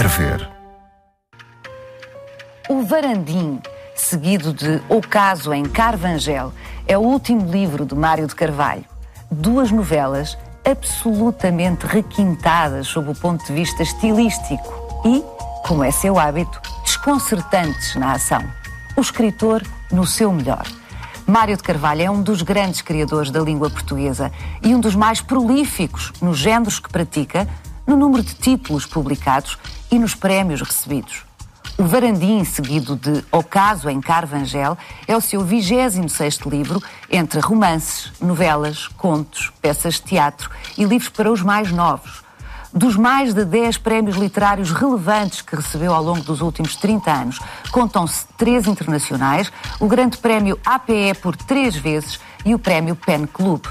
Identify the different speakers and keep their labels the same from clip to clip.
Speaker 1: quer ver.
Speaker 2: O Varandim, seguido de O Caso em Carvangel, é o último livro de Mário de Carvalho. Duas novelas absolutamente requintadas sob o ponto de vista estilístico e, como é seu hábito, desconcertantes na ação. O escritor no seu melhor. Mário de Carvalho é um dos grandes criadores da língua portuguesa e um dos mais prolíficos nos géneros que pratica, no número de títulos publicados e nos prémios recebidos. O Varandim, seguido de O Caso em Carvangel, é o seu 26º livro, entre romances, novelas, contos, peças de teatro e livros para os mais novos. Dos mais de 10 prémios literários relevantes que recebeu ao longo dos últimos 30 anos, contam-se 3 internacionais, o Grande Prémio APE por 3 vezes e o Prémio Pen Club.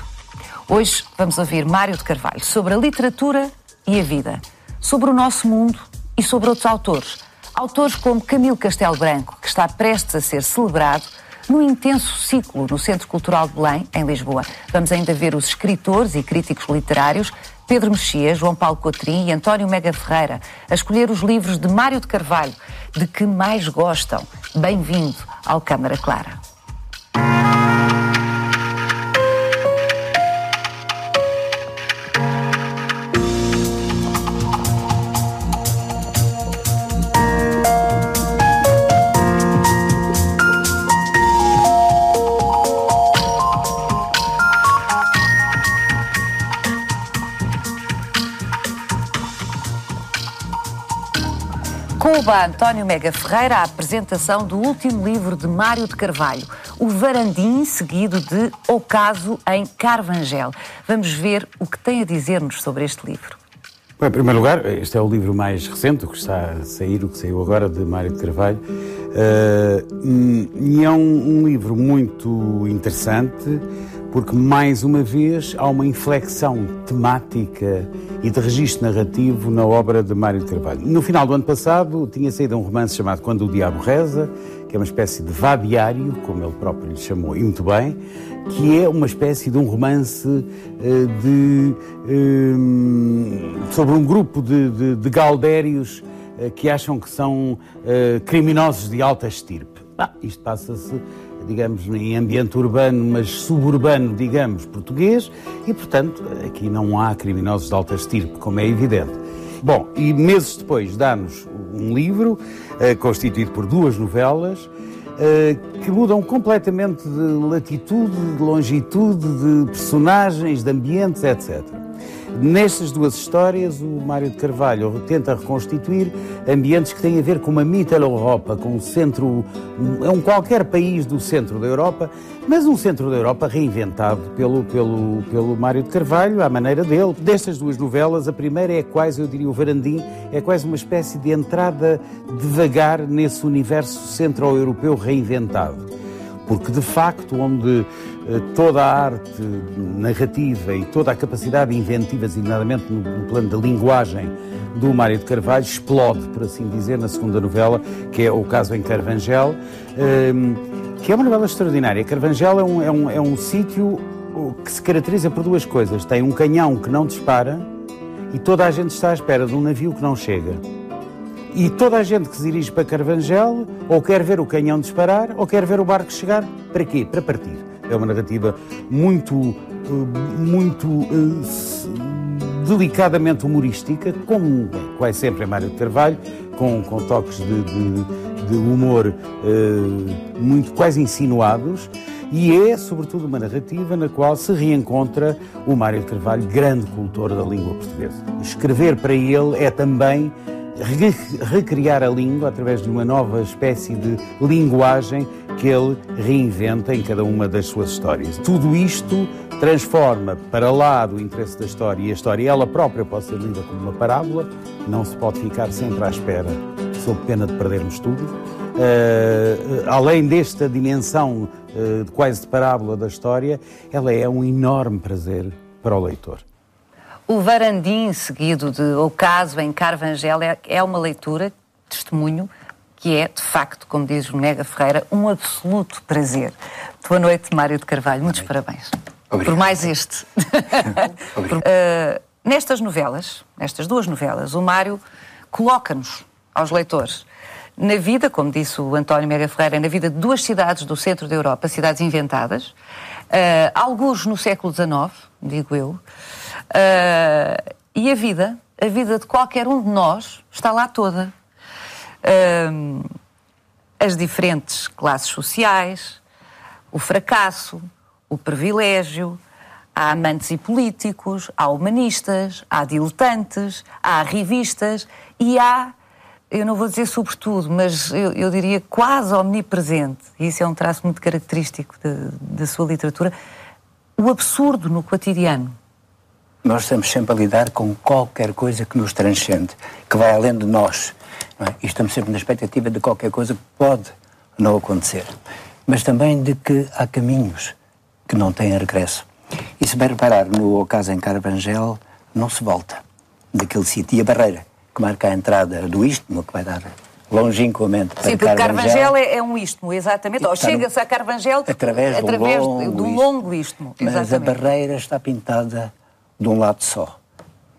Speaker 2: Hoje vamos ouvir Mário de Carvalho sobre a literatura e a vida, sobre o nosso mundo e sobre outros autores. Autores como Camilo Castelo Branco, que está prestes a ser celebrado num intenso ciclo no Centro Cultural de Belém, em Lisboa. Vamos ainda ver os escritores e críticos literários Pedro Mexia, João Paulo Cotrim e António Mega Ferreira a escolher os livros de Mário de Carvalho de que mais gostam. Bem-vindo ao Câmara Clara. Coube a António Mega Ferreira a apresentação do último livro de Mário de Carvalho, O Varandim, seguido de O Caso em Carvangel. Vamos ver o que tem a dizer-nos sobre este livro.
Speaker 3: Bem, em primeiro lugar, este é o livro mais recente, o que está a sair, o que saiu agora, de Mário de Carvalho. E é um livro muito interessante, porque, mais uma vez, há uma inflexão temática e de registro narrativo na obra de Mário de Carvalho. No final do ano passado, tinha saído um romance chamado Quando o Diabo Reza, que é uma espécie de vadiário, como ele próprio lhe chamou, e muito bem, que é uma espécie de um romance sobre um grupo de gaudérios que acham que são criminosos de alta estirpe. Isto passa-se, digamos, em ambiente urbano, mas suburbano, digamos, português, e, portanto, aqui não há criminosos de alta estirpe, como é evidente. Bom, e meses depois dá-nos um livro constituído por 2 novelas que mudam completamente de latitude, de longitude, de personagens, de ambientes, etc. Nestas 2 histórias, o Mário de Carvalho tenta reconstituir ambientes que têm a ver com uma Mitteleuropa, com um centro, qualquer país do centro da Europa, mas um centro da Europa reinventado pelo Mário de Carvalho, à maneira dele. Destas 2 novelas, a primeira é quase, eu diria, o Varandim, é quase uma espécie de entrada devagar nesse universo centro-europeu reinventado. Porque, de facto, onde toda a arte narrativa e toda a capacidade inventiva, designadamente no plano da linguagem do Mário de Carvalho, explode, por assim dizer, na segunda novela, que é O Caso em Carvangel, que é uma novela extraordinária. Carvangel é um sítio que se caracteriza por 2 coisas. Tem um canhão que não dispara e toda a gente está à espera de um navio que não chega. E toda a gente que se dirige para Carvangel ou quer ver o canhão disparar ou quer ver o barco chegar. Para quê? Para partir. É uma narrativa muito delicadamente humorística, como quase sempre é Mário de Carvalho, com toques de humor muito quase insinuados, e é, sobretudo, uma narrativa na qual se reencontra o Mário de Carvalho, grande cultor da língua portuguesa. Escrever para ele é também recriar a língua através de uma nova espécie de linguagem que ele reinventa em cada uma das suas histórias. Tudo isto transforma, para lá do interesse da história, e a história ela própria pode ser lida como uma parábola, não se pode ficar sempre à espera, sob pena de perdermos tudo. Além desta dimensão quase de parábola da história, ela é um enorme prazer para o leitor.
Speaker 2: O Varandim, seguido de O Caso em Carvangel, é uma leitura, testemunho, que é, de facto, como diz o Mega Ferreira, um absoluto prazer. Boa noite, Mário de Carvalho. Muitos parabéns. Obrigado. Por mais este. Nestas novelas, nestas 2 novelas, o Mário coloca-nos, aos leitores, na vida, como disse o António Mega Ferreira, na vida de duas cidades do centro da Europa, cidades inventadas, alguns no século XIX, digo eu, e a vida de qualquer um de nós está lá toda. As diferentes classes sociais, o fracasso, o privilégio, há amantes e políticos, há humanistas, há diletantes, há revistas e há, eu não vou dizer sobretudo, mas eu diria quase omnipresente, e isso é um traço muito característico da sua literatura, o absurdo no cotidiano.
Speaker 1: Nós estamos sempre a lidar com qualquer coisa que nos transcende, que vai além de nós. Não é? E estamos sempre na expectativa de qualquer coisa que pode não acontecer. Mas também de que há caminhos que não têm regresso. E se bem reparar, no ocaso em Carvangel, não se volta daquele sítio. E a barreira que marca a entrada do istmo, que vai dar longínquamente para
Speaker 2: Carvangel. Sim, porque Carvangel é um istmo, exatamente. Chega-se a Carvangel
Speaker 1: através do
Speaker 2: longo istmo.
Speaker 1: Mas exatamente. A barreira está pintada de um lado só,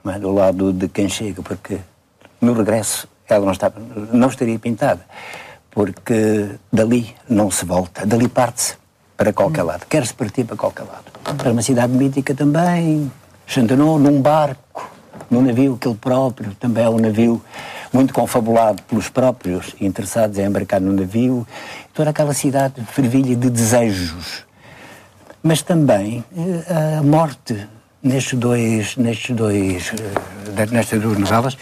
Speaker 1: não é? Do lado de quem chega, porque no regresso ela não estaria pintada, porque dali não se volta, dali parte-se para qualquer lado, quer-se partir para qualquer lado. Para uma cidade mítica também, Chantenon, num barco, num navio que ele próprio, também é um navio muito confabulado pelos próprios interessados em embarcar no navio, toda aquela cidade fervilha de desejos. Mas também a morte nestas duas novelas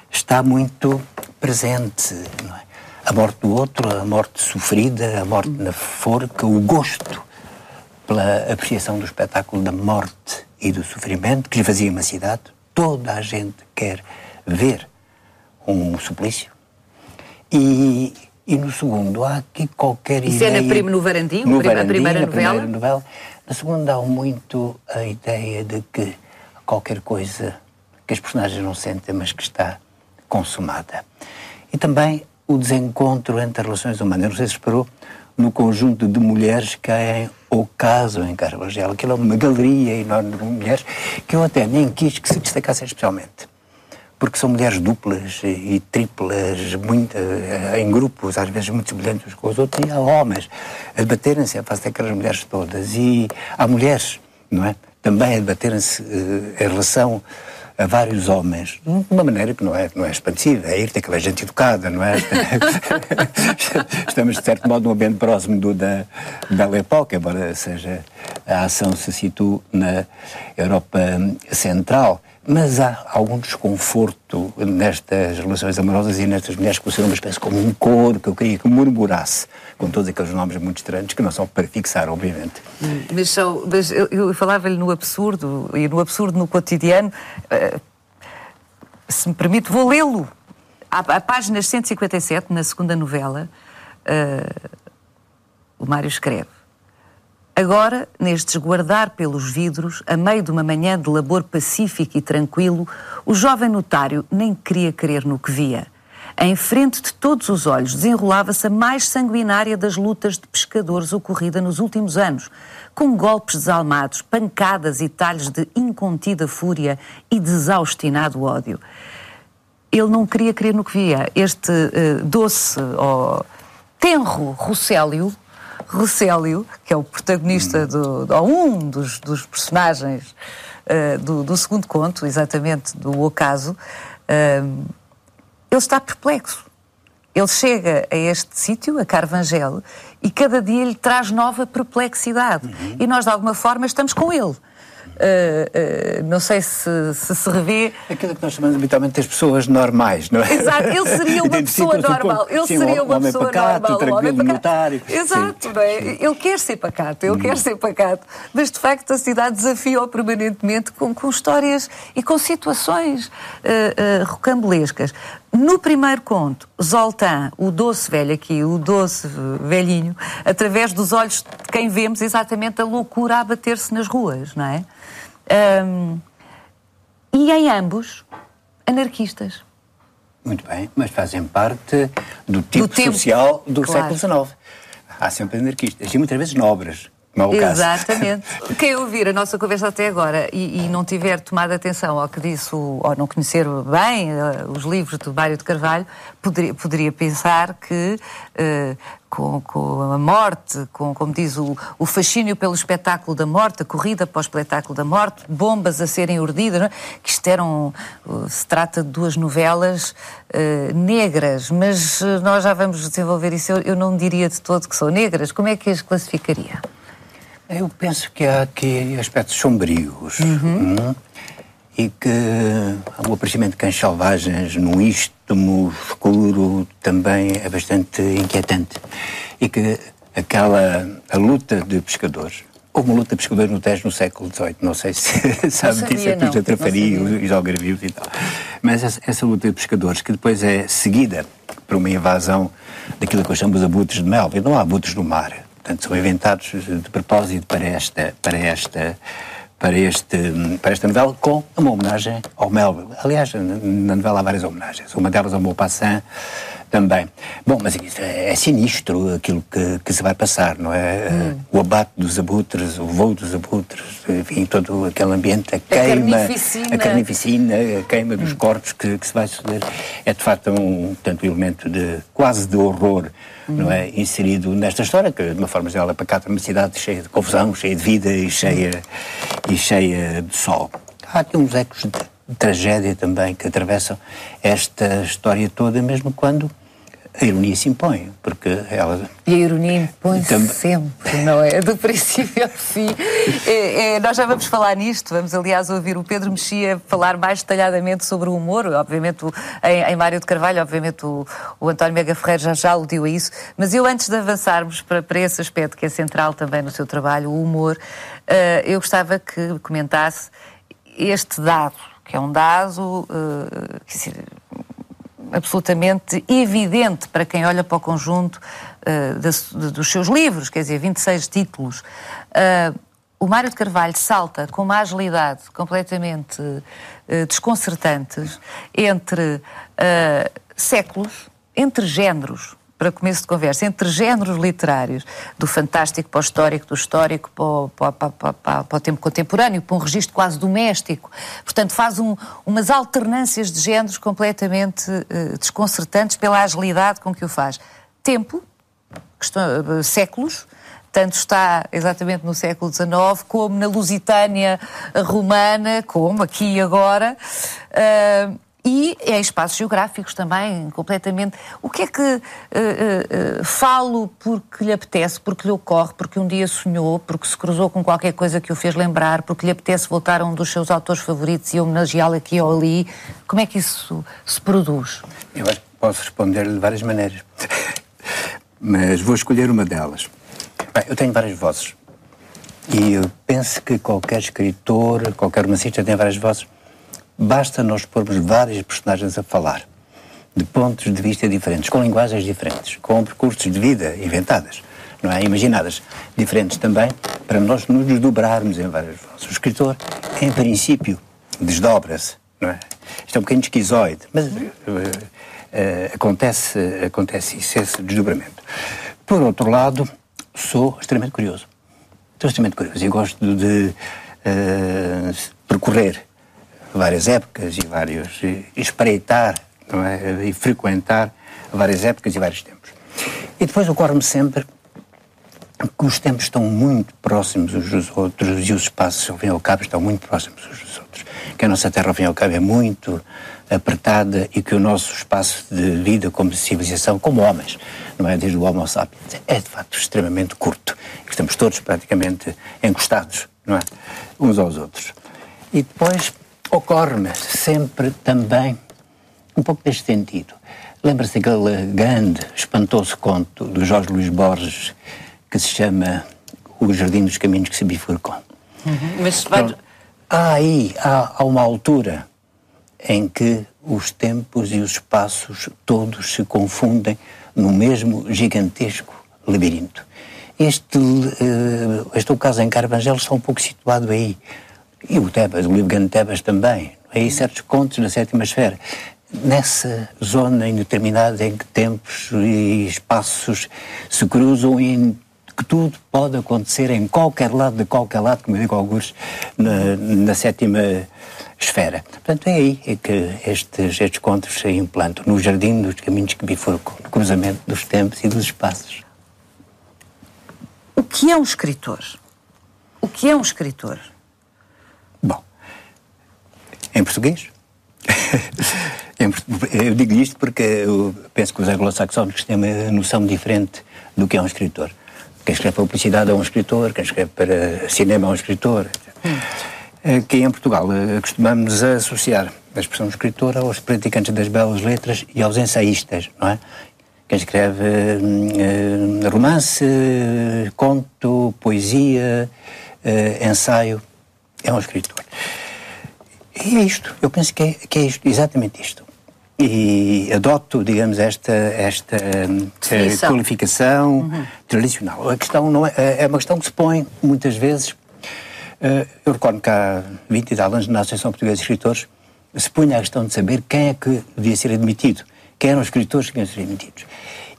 Speaker 1: está muito presente, não é? A morte do outro, a morte sofrida, a morte na forca, o gosto pela apreciação do espetáculo da morte e do sofrimento que esvazia uma cidade. Toda a gente quer ver um suplício. E no segundo há aqui qualquer ideia...
Speaker 2: Isso é no Varandinho, a primeira novela?
Speaker 1: Na segunda há muito a ideia de que qualquer coisa que as personagens não sentem, mas que está consumada. E também o desencontro entre as relações humanas. Não sei se reparou no conjunto de mulheres que há em Ocaso em Carvangel. Aquilo é uma galeria enorme de mulheres que eu até nem quis que se destacassem especialmente. Porque são mulheres duplas e triplas, em grupos, às vezes muito semelhantes uns com os outros, e há homens a debaterem-se a face daquelas mulheres todas. E há mulheres, não é? Também a debaterem-se em relação a vários homens, de uma maneira que não é expansiva, é ir daquela gente educada, não é? Estamos, de certo modo, num ambiente próximo da Belle Époque, embora seja a ação se situa na Europa Central. Mas há algum desconforto nestas relações amorosas e nestas mulheres que funcionam uma espécie como um coro que eu queria que murmurasse, com todos aqueles nomes muito estranhos, que não são para fixar, obviamente.
Speaker 2: Mas eu falava-lhe no absurdo, e no absurdo no cotidiano, se me permite, vou lê-lo. À página 157, na segunda novela, o Mário escreve: agora, neste esguardar pelos vidros, a meio de uma manhã de labor pacífico e tranquilo, o jovem notário nem queria crer no que via. Em frente de todos os olhos desenrolava-se a mais sanguinária das lutas de pescadores ocorrida nos últimos anos, com golpes desalmados, pancadas e talhos de incontida fúria e desaustinado ódio. Ele não queria crer no que via. Este doce, tenro Roscélio, que é o protagonista um dos personagens do segundo conto, exatamente, do Ocaso, ele está perplexo. Ele chega a este sítio, a Carvangel, e cada dia lhe traz nova perplexidade. E nós, de alguma forma, estamos com ele. Não sei se revê...
Speaker 1: Aquilo que nós chamamos habitualmente das pessoas normais, não é?
Speaker 2: Exato, ele seria uma pessoa normal. Ele seria uma pessoa normal.
Speaker 1: Tranquilo, notário.
Speaker 2: Exato, não é? Ele quer ser pacato, mas de facto a cidade desafia-o permanentemente com histórias e com situações rocambolescas. No primeiro conto, Zoltán, o doce velho aqui, o doce velhinho, através dos olhos de quem vemos exatamente a loucura a bater-se nas ruas, não é? E em ambos, anarquistas.
Speaker 1: Muito bem, mas fazem parte do tipo social do século XIX. Há sempre anarquistas, e muitas vezes nobres, Não é o caso.
Speaker 2: Exatamente. Quem ouvir a nossa conversa até agora e não tiver tomado atenção ao que disse, ou não conhecer bem os livros do Mário de Carvalho, poderia pensar que com a morte, como diz o fascínio pelo espetáculo da morte, a corrida para o espetáculo da morte, bombas a serem urdidas, não é? Que isto se trata de duas novelas negras, mas nós já vamos desenvolver isso. Eu não diria de todo que são negras. Como é que as classificaria?
Speaker 1: Eu penso que há aqui aspectos sombrios e que o aparecimento de cães selvagens num istmo escuro também é bastante inquietante. E que a luta de pescadores, houve uma luta de pescadores no Tejo no século XVIII, não sei se sabe disso, é dos Atrafarios, os algarvios e tal. Mas essa luta de pescadores, que depois é seguida por uma invasão daquilo que eu chamo de abutres de mel, não há abutres no mar. Portanto, são inventados de propósito para esta novela, com uma homenagem ao Melville. Aliás, na novela há várias homenagens. Uma delas ao Maupassant também. Bom, mas isso é sinistro aquilo que se vai passar, não é? O abate dos abutres, o voo dos abutres, enfim, todo aquele ambiente, a carnificina, a queima dos corpos que se vai suceder. É, de facto, um elemento quase de horror, não é? Inserido nesta história, que de uma forma geral é pacata, uma cidade cheia de confusão, cheia de vida e cheia de sol. Há aqui uns ecos de tragédia também que atravessam esta história toda, mesmo quando a ironia se impõe, porque ela...
Speaker 2: E a ironia impõe-se sempre, não é? Do princípio ao fim. Nós já vamos falar nisto, vamos aliás ouvir o Pedro Mexia falar mais detalhadamente sobre o humor, obviamente em Mário de Carvalho, obviamente o António Mega Ferreira já aludiu a isso, mas eu antes de avançarmos para esse aspecto que é central também no seu trabalho, o humor, eu gostava que comentasse este dado, que é um dado absolutamente evidente para quem olha para o conjunto dos seus livros, quer dizer, 26 títulos. O Mário de Carvalho salta com uma agilidade completamente desconcertante entre séculos, entre géneros, para começo de conversa, entre géneros literários, do fantástico para o histórico, do histórico para o tempo contemporâneo, para um registro quase doméstico. Portanto, faz umas alternâncias de géneros completamente desconcertantes pela agilidade com que o faz. Tempo, séculos, tanto está exatamente no século XIX, como na Lusitânia romana, como aqui e agora, e em espaços geográficos também, completamente. O que é que falo porque lhe apetece, porque lhe ocorre, porque um dia sonhou, porque se cruzou com qualquer coisa que o fez lembrar, porque lhe apetece voltar a um dos seus autores favoritos e homenageá-lo aqui ou ali? Como é que isso se produz?
Speaker 1: Eu acho que posso responder-lhe de várias maneiras, mas vou escolher uma delas. Bem, eu tenho várias vozes e eu penso que qualquer escritor, qualquer romancista tem várias vozes. Basta nós pormos várias personagens a falar, de pontos de vista diferentes, com linguagens diferentes, com percursos de vida inventadas, não é? Imaginadas, diferentes também, para nós nos desdobrarmos em várias vozes. O escritor, em princípio, desdobra-se, não é? Isto é um bocadinho esquizoide, mas acontece isso, esse desdobramento. Por outro lado, sou extremamente curioso. Estou extremamente curioso e gosto de percorrer várias épocas e espreitar, não é? E frequentar várias épocas e vários tempos. E depois ocorre-me sempre que os tempos estão muito próximos uns dos outros e os espaços, ao fim e ao cabo, estão muito próximos uns dos outros. Que a nossa Terra, ao fim e ao cabo, é muito apertada e que o nosso espaço de vida como civilização, como homens, não é? Desde o Homo sapiens, é de facto extremamente curto. Estamos todos praticamente encostados, não é? Uns aos outros. E depois ocorre-me sempre também um pouco deste sentido. Lembra-se daquele grande, espantoso conto do Jorge Luís Borges que se chama O Jardim dos Caminhos que se bifurcam.
Speaker 2: Mas vai...
Speaker 1: Há uma altura em que os tempos e os espaços todos se confundem no mesmo gigantesco labirinto. Este ocaso em Carvangel está um pouco situado aí. E o Tebas, o livro Grande Tebas também. Aí certos contos na sétima esfera. Nessa zona indeterminada em que tempos e espaços se cruzam e que tudo pode acontecer em qualquer lado, como eu digo alguns, na sétima esfera. Portanto, é aí que estes contos se implantam, no jardim dos caminhos que bifurcam, no cruzamento dos tempos e dos espaços.
Speaker 2: O que é um escritor? O que é um escritor?
Speaker 1: Bom, em português, eu digo isto porque eu penso que os anglo-saxónicos têm uma noção diferente do que é um escritor. Quem escreve para publicidade é um escritor, quem escreve para cinema é um escritor. Aqui em Portugal costumamos associar a expressão escritor aos praticantes das belas letras e aos ensaístas, não é? Quem escreve romance, conto, poesia, ensaio, é um escritor. E é isto, eu penso que é isto, exatamente isto. E adoto, digamos, esta qualificação tradicional. A questão não é uma questão que se põe muitas vezes. Eu recordo que há 20 e tal anos, na Associação Portuguesa de Escritores, se punha a questão de saber quem é que devia ser admitido, quem eram os escritores que deviam ser admitidos.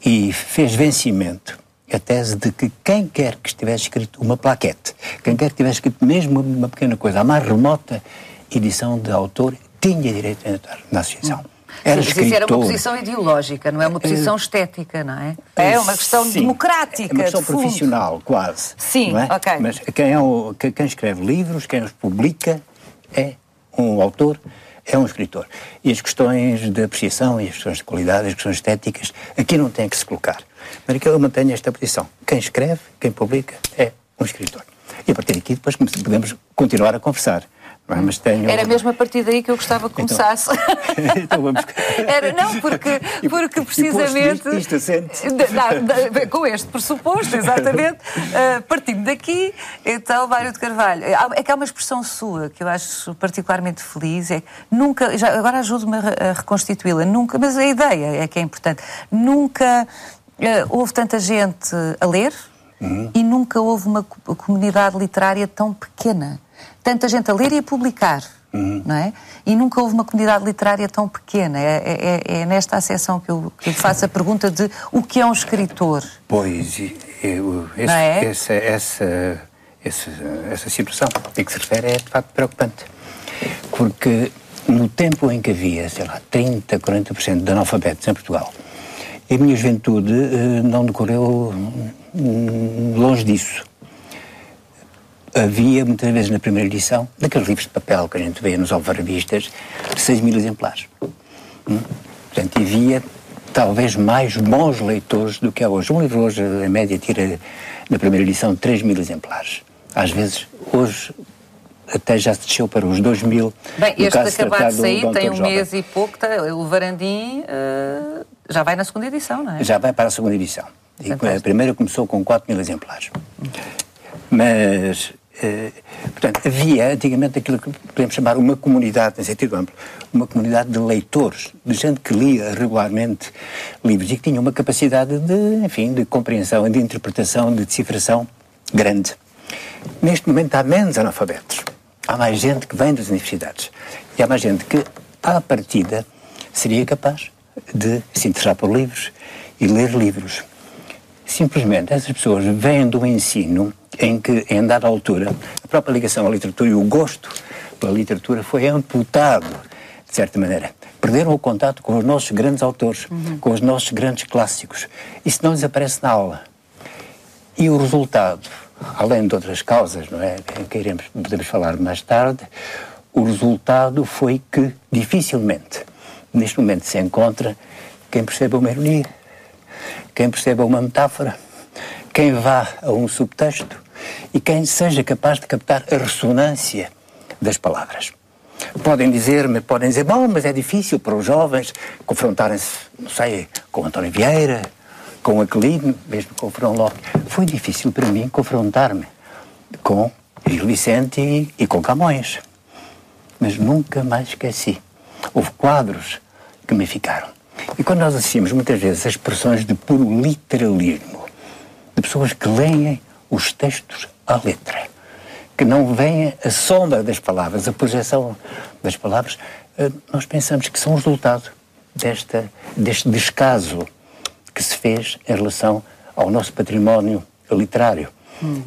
Speaker 1: E fez vencimento a tese de que quem quer que estivesse escrito uma plaquete, quem quer que tivesse escrito mesmo uma pequena coisa, a mais remota edição de autor, tinha direito a entrar na associação.
Speaker 2: Era escritor. Isso era uma posição ideológica, não é uma posição estética, não é? É uma questão democrática.
Speaker 1: É uma questão profissional, quase.
Speaker 2: Sim,
Speaker 1: não é?
Speaker 2: ok.
Speaker 1: Mas quem escreve livros, quem os publica, é um autor, é um escritor. E as questões de apreciação e as questões de qualidade, as questões estéticas, aqui não tem que se colocar. Mas aqui eu mantenho esta posição. Quem escreve, quem publica, é um escritor. E a partir daqui depois podemos continuar a conversar. Não é? Mas
Speaker 2: Era mesmo a partir daí que eu gostava que começasse.
Speaker 1: Então vamos...
Speaker 2: porque precisamente...
Speaker 1: Isto assente.
Speaker 2: Com este pressuposto, exatamente. Partindo daqui, então, Mário de Carvalho, é que há uma expressão sua que eu acho particularmente feliz, é que nunca, agora ajude-me a reconstituí-la, nunca, mas a ideia é que é importante, nunca houve tanta gente a ler e nunca houve uma comunidade literária tão pequena. Tanta gente a ler e a publicar, não é? E nunca houve uma comunidade literária tão pequena. É nesta acessão que eu faço a pergunta de o que é um escritor.
Speaker 1: Pois, essa situação a que se refere é de facto preocupante. Porque no tempo em que havia, sei lá, 30%, 40% de analfabetos em Portugal, a minha juventude não decorreu longe disso. Havia, muitas vezes, na primeira edição, daqueles livros de papel que a gente vê nos alfarrabistas, 6.000 exemplares. Portanto, havia, talvez, mais bons leitores do que há hoje. Um livro hoje, em média, tira, na primeira edição, 3.000 exemplares. Às vezes, hoje, até já se desceu para os 2.000.
Speaker 2: Bem, este acabado de sair tem um mês e pouco, o Varandim já vai na segunda edição, não é?
Speaker 1: Já vai para a segunda edição. E a primeira começou com 4.000 exemplares. Mas... portanto, havia antigamente aquilo que podemos chamar uma comunidade, em sentido amplo, uma comunidade de leitores, de gente que lia regularmente livros e que tinha uma capacidade de compreensão, de interpretação, de decifração grande. Neste momento há menos analfabetos, há mais gente que vem das universidades e há mais gente que, à partida, seria capaz de se interessar por livros e ler livros. Simplesmente, essas pessoas vêm do ensino em que, em dada altura, a própria ligação à literatura e o gosto pela literatura foi amputado, de certa maneira. Perderam o contato com os nossos grandes autores, com os nossos grandes clássicos. Isso não lhes aparece na aula. E o resultado, além de outras causas, não é? Que podemos falar mais tarde, o resultado foi que, dificilmente, neste momento se encontra quem perceba uma ironia, quem perceba uma metáfora, quem vá a um subtexto e quem seja capaz de captar a ressonância das palavras. Podem dizer, bom, mas é difícil para os jovens confrontarem-se, não sei, com António Vieira, com Aquilino, mesmo com o Fernão Lopes. Foi difícil para mim confrontar-me com Gil Vicente e com Camões. Mas nunca mais esqueci. Houve quadros que me ficaram. E quando nós assistimos muitas vezes a expressões de puro literalismo, de pessoas que leem os textos à letra, que não veem a sombra das palavras, a projeção das palavras, nós pensamos que são resultado deste descaso que se fez em relação ao nosso património literário.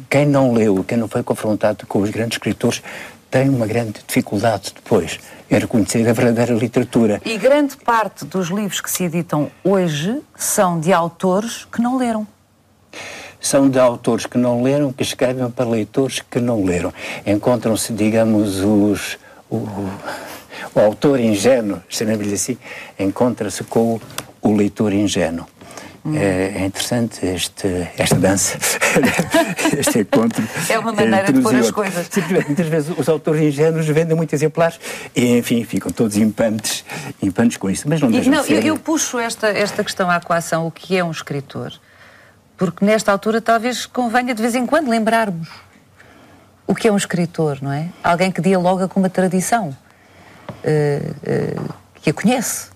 Speaker 1: Quem não leu, quem não foi confrontado com os grandes escritores, tem uma grande dificuldade depois em reconhecer a verdadeira literatura.
Speaker 2: E grande parte dos livros que se editam hoje são de autores que não leram.
Speaker 1: São de autores que não leram, que escrevem para leitores que não leram. Encontram-se, digamos, o autor ingênuo, chamemos-lhe assim, encontra-se com o leitor ingênuo. É interessante esta dança, este encontro.
Speaker 2: É uma maneira de pôr as coisas.
Speaker 1: Simplesmente, muitas vezes os autores ingênuos vendem muitos exemplares e, enfim, ficam todos impantes com isso. Mas não deixam de ser...
Speaker 2: Eu puxo esta questão à coação, o que é um escritor, porque nesta altura talvez convenha de vez em quando lembrarmos o que é um escritor, não é? Alguém que dialoga com uma tradição, que a conhece,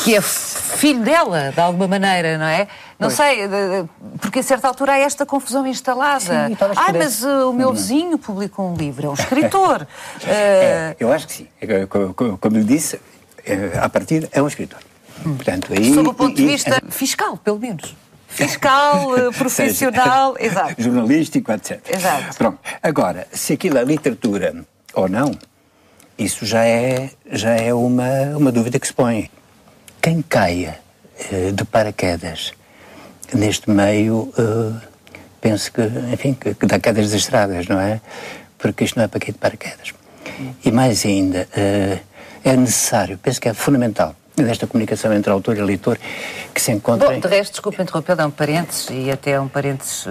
Speaker 2: que é filho dela, de alguma maneira, não é? Não sei, porque a certa altura há esta confusão instalada.
Speaker 1: Sim,
Speaker 2: mas o meu vizinho publicou um livro, é um escritor.
Speaker 1: Eu acho que sim. Como lhe disse, à partida é um escritor. Portanto, aí,
Speaker 2: sob o ponto de vista fiscal, pelo menos. Fiscal, profissional, exato.
Speaker 1: Jornalístico, etc.
Speaker 2: Exato.
Speaker 1: Pronto. Agora, se aquilo é literatura ou não, isso já é uma dúvida que se põe. Quem caia de paraquedas neste meio, penso que, enfim, que dá quedas desastradas, não é? Porque isto não é para cair de paraquedas. E mais ainda, é necessário, penso que é fundamental, nesta comunicação entre autor e leitor, que se encontrem...
Speaker 2: Bom, de resto, desculpe interromper, dá um parênteses, e até um parênteses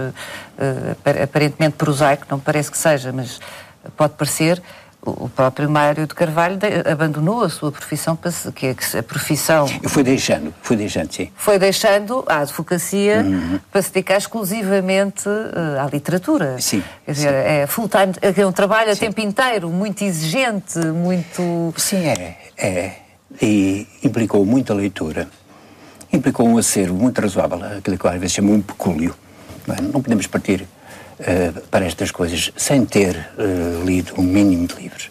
Speaker 2: aparentemente prosaico, não me parece que seja, mas pode parecer. O próprio Mário de Carvalho abandonou a sua profissão, que é a profissão...
Speaker 1: Fui deixando, sim.
Speaker 2: Foi deixando a advocacia para se dedicar exclusivamente à literatura.
Speaker 1: Sim.
Speaker 2: Quer dizer, é full-time, é um trabalho a tempo inteiro, muito exigente, muito...
Speaker 1: Sim, e implicou muita leitura, implicou um acervo muito razoável, aquilo que às vezes chama um pecúlio. Não podemos partir para estas coisas sem ter lido um mínimo de livros.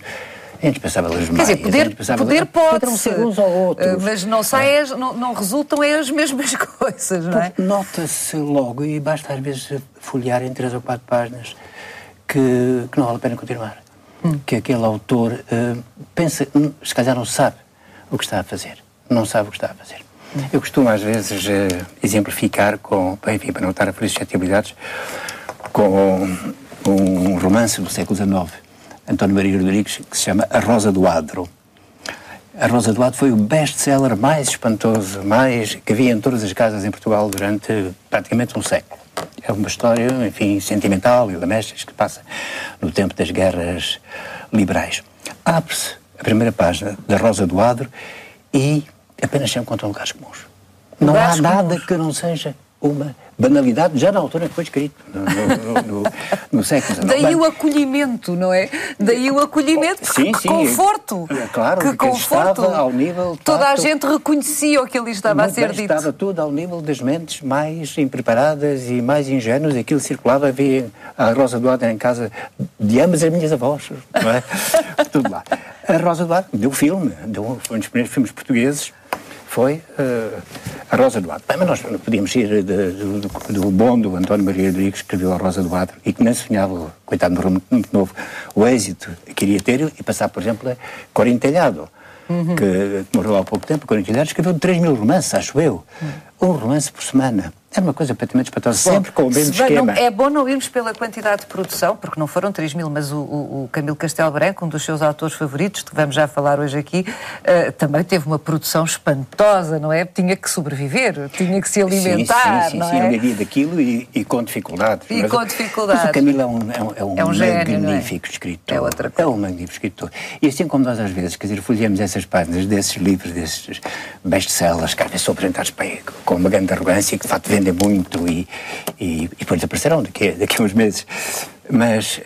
Speaker 1: É indispensável as memórias.
Speaker 2: Quer dizer, poder pode-se,
Speaker 1: uns ou outros.
Speaker 2: mas não resultam as mesmas coisas, não é?
Speaker 1: Nota-se logo, e basta às vezes folhear em 3 ou 4 páginas, que não vale a pena continuar. Que aquele autor pensa, se calhar não sabe o que está a fazer. Não sabe o que está a fazer. Eu costumo às vezes exemplificar enfim, para não estar a ferir suscetibilidades, com um romance do século XIX, António Maria Rodrigues, que se chama A Rosa do Adro. A Rosa do Adro foi o best-seller mais espantoso, que havia em todas as casas em Portugal durante praticamente um século. É uma história, enfim, sentimental e lamechas que passa no tempo das guerras liberais. Abre-se a primeira página da Rosa do Adro e apenas se encontram lugares comuns. Não há nada que não seja uma banalidade, já na altura que foi escrito, no século XIX.
Speaker 2: Daí o acolhimento, não é? Daí o acolhimento,
Speaker 1: sim,
Speaker 2: que conforto.
Speaker 1: Claro,
Speaker 2: que conforto.
Speaker 1: Estava ao nível...
Speaker 2: Toda a gente reconhecia o que ali estava a ser dito.
Speaker 1: Estava tudo ao nível das mentes mais impreparadas e mais ingênuas. Aquilo circulava, havia a Rosa do Adro em casa de ambas as minhas avós, não é? Tudo lá. A Rosa do Adro foi um dos primeiros filmes portugueses, foi a Rosa do Adro. Bem, mas nós não podíamos ir do bom do António Maria Rodrigues, que escreveu a Rosa do Adro, e que nem sonhava, coitado, muito novo, o êxito que iria ter, e passar, por exemplo, a Corinho Telhado, que morreu há pouco tempo. Corinho Telhado escreveu 3.000 romances, acho eu. Um romance por semana. Era uma coisa completamente espantosa, sempre com o mesmo esquema.
Speaker 2: É bom não irmos pela quantidade de produção, porque não foram 3.000, mas o Camilo Castelo Branco, um dos seus autores favoritos, que vamos já falar hoje aqui, também teve uma produção espantosa, não é? Tinha que sobreviver, tinha que se alimentar,
Speaker 1: sim,
Speaker 2: não
Speaker 1: é?
Speaker 2: É?
Speaker 1: Vivia daquilo e com dificuldades.
Speaker 2: E com dificuldades.
Speaker 1: Mas o Camilo é um
Speaker 2: gênio,
Speaker 1: magnífico escritor.
Speaker 2: É outra coisa.
Speaker 1: É um magnífico escritor. E assim como nós às vezes, quer dizer, folheamos essas páginas desses livros, desses best-sellers, que às vezes são apresentados para aí, com uma grande arrogância, que de facto vendem muito e depois desaparecerão daqui a uns meses. Mas,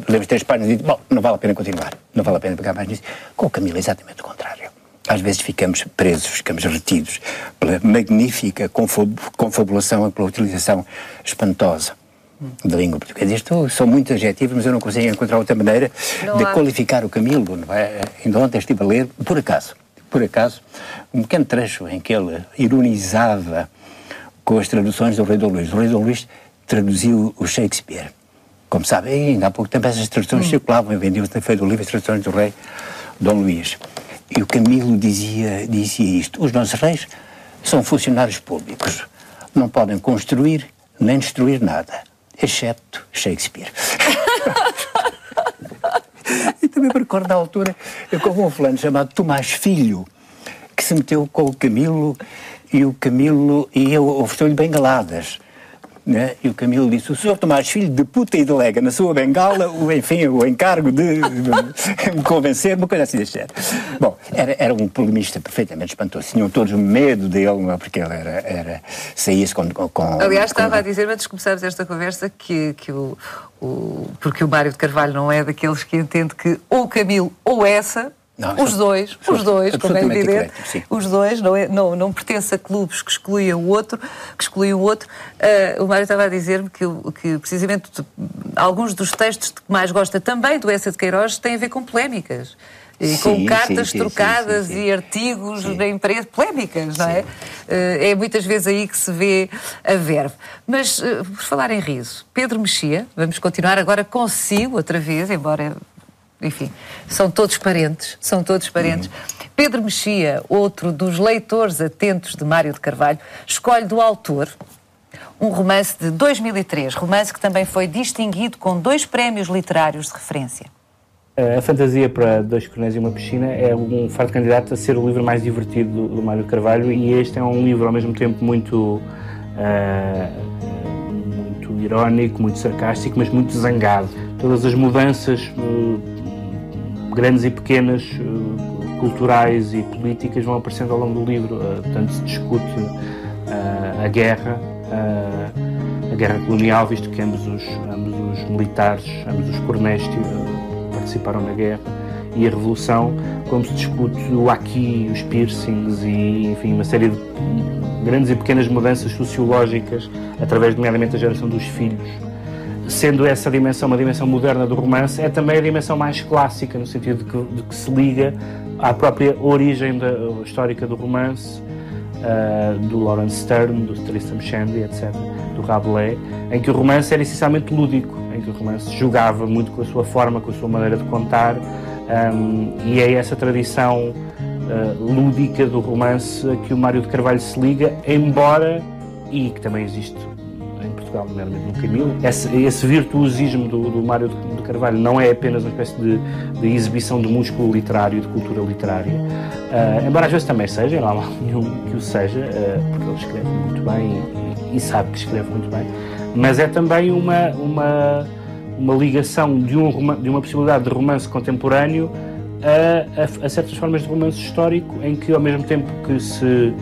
Speaker 1: lemos 3 páginas e digo, bom, não vale a pena continuar, não vale a pena pegar mais nisso. Com o Camilo é exatamente o contrário. Às vezes ficamos presos, ficamos retidos pela magnífica confabulação e pela utilização espantosa da língua portuguesa. Isto são muitos adjetivos, mas eu não consigo encontrar outra maneira de qualificar o Camilo. Não é? Ainda ontem estive a ler, por acaso, um pequeno trecho em que ele ironizava com as traduções do Rei Dom Luís. O Rei Dom Luís traduziu o Shakespeare. Como sabem, ainda há pouco tempo essas traduções circulavam e vendiam-se na Feira do Livro as traduções do Rei Dom Luís. E o Camilo dizia isto: os nossos reis são funcionários públicos, não podem construir nem destruir nada, excepto Shakespeare. E também me recordo da altura, eu com um fulano chamado Tomás Filho, que se meteu com o Camilo, e eu ofereceu-lhe bengaladas. Né? E o Camilo disse: o senhor Tomás Filho de puta e delega na sua bengala o encargo de me convencer, uma coisa assim deste género. Bom, era um polemista perfeitamente espantoso. Tinham todos medo dele, não é? Porque ele saía-se com...
Speaker 2: Aliás, estava a dizer, antes de começarmos esta conversa, porque o Mário de Carvalho não é daqueles que entende que ou o Camilo ou essa... Não, os dois, como é evidente, os dois, não pertence a clubes que excluem o outro, o Mário estava a dizer-me que precisamente alguns dos textos que mais gosta também do Eça de Queiroz têm a ver com polémicas. E com cartas trocadas e artigos da imprensa, polémicas, não é? É muitas vezes aí que se vê a verve. Mas, por falar em riso, Pedro Mexia, vamos continuar agora consigo outra vez, embora... Enfim, são todos parentes. Pedro Mexia, outro dos leitores atentos de Mário de Carvalho, escolhe do autor um romance de 2003, romance que também foi distinguido com 2 prémios literários de referência.
Speaker 4: A Fantasia para 2 Coronéis e uma Piscina é um farto candidato a ser o livro mais divertido do Mário de Carvalho, e este é um livro ao mesmo tempo muito irónico, muito sarcástico, mas muito zangado. Todas as mudanças grandes e pequenas, culturais e políticas, vão aparecendo ao longo do livro. Portanto, se discute a guerra colonial, visto que ambos os militares, ambos os coronéis participaram na guerra, e a Revolução, como se discute o aqui, os piercings e, enfim, uma série de grandes e pequenas mudanças sociológicas, através, nomeadamente, da geração dos filhos. Sendo essa dimensão uma dimensão moderna do romance, é também a dimensão mais clássica, no sentido de que se liga à própria origem histórica do romance, do Laurence Sterne, do Tristram Shandy, etc., do Rabelais, em que o romance era essencialmente lúdico, em que o romance jogava muito com a sua forma, com a sua maneira de contar, e é essa tradição lúdica do romance a que o Mário de Carvalho se liga, embora, e que também existe em Portugal, nomeadamente no Camilo, esse virtuosismo do Mário de Carvalho não é apenas uma espécie de exibição de músculo literário, de cultura literária, embora às vezes também seja, não há mal nenhum que o seja, porque ele escreve muito bem e sabe que escreve muito bem, mas é também uma ligação de uma possibilidade de romance contemporâneo a certas formas de romance histórico, em que, ao mesmo tempo que se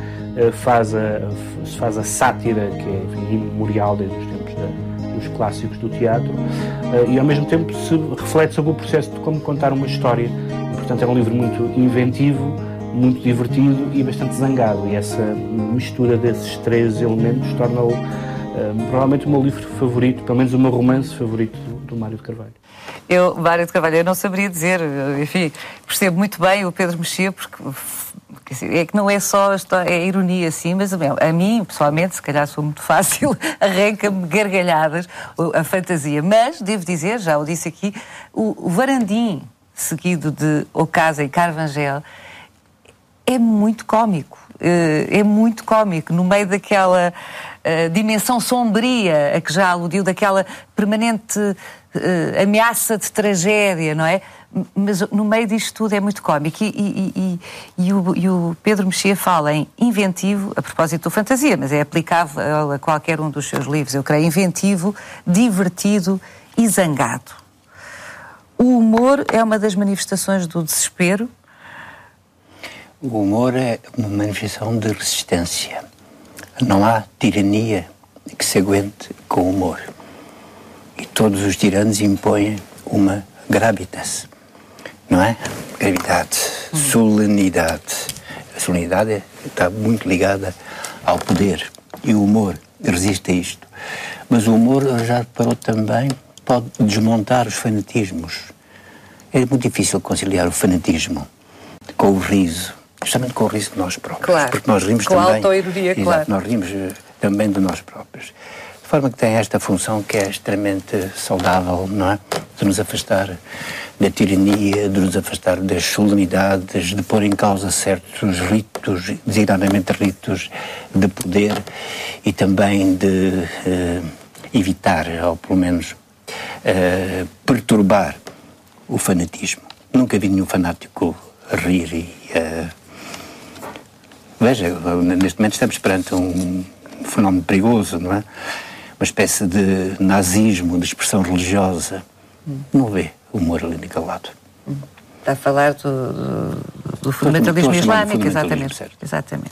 Speaker 4: faz a sátira, que é, enfim, imemorial desde os tempos dos clássicos do teatro, e ao mesmo tempo se reflete sobre o processo de como contar uma história. E, portanto, é um livro muito inventivo, muito divertido e bastante zangado, e essa mistura desses 3 elementos torna-o provavelmente o meu livro favorito, pelo menos o meu romance favorito do Mário de Carvalho.
Speaker 2: Mário de Carvalho, eu não saberia dizer, enfim, percebo muito bem o Pedro Mexia, porque é que não é só é ironia, sim, mas a mim, pessoalmente, se calhar sou muito fácil, arranca-me gargalhadas a fantasia. Mas, devo dizer, já o disse aqui, o Varandim, seguido de Ocasa e Carvangel, é muito cómico. No meio daquela dimensão sombria a que já aludiu, daquela permanente ameaça de tragédia, não é? Mas no meio disto tudo é muito cómico. E o Pedro Mexia fala em inventivo, a propósito do fantasia, mas é aplicável a qualquer um dos seus livros, eu creio, inventivo, divertido e zangado. O humor é uma das manifestações do desespero.
Speaker 1: O humor é uma manifestação de resistência. Não há tirania que se aguente com o humor. E todos os tiranos impõem uma gravitas, não é? Gravidade, solenidade. A solenidade está muito ligada ao poder. E o humor resiste a isto. Mas o humor, já reparou também, pode desmontar os fanatismos. É muito difícil conciliar o fanatismo com o riso. Justamente com o riso de nós próprios.
Speaker 2: Claro.
Speaker 1: Porque nós rimos
Speaker 2: com
Speaker 1: também.
Speaker 2: Com a autoironia, claro.
Speaker 1: Nós rimos também de nós próprios. De forma que tem esta função que é extremamente saudável, não é? De nos afastar da tirania, de nos afastar das solenidades, de pôr em causa certos ritos, designadamente ritos de poder, e também de evitar, ou pelo menos perturbar o fanatismo. Nunca vi nenhum fanático rir e... Veja, neste momento estamos perante um fenómeno perigoso, não é? Uma espécie de nazismo, de expressão religiosa. Não vê humor ali naquele lado.
Speaker 2: Está a falar do fundamentalismo islâmico, exatamente.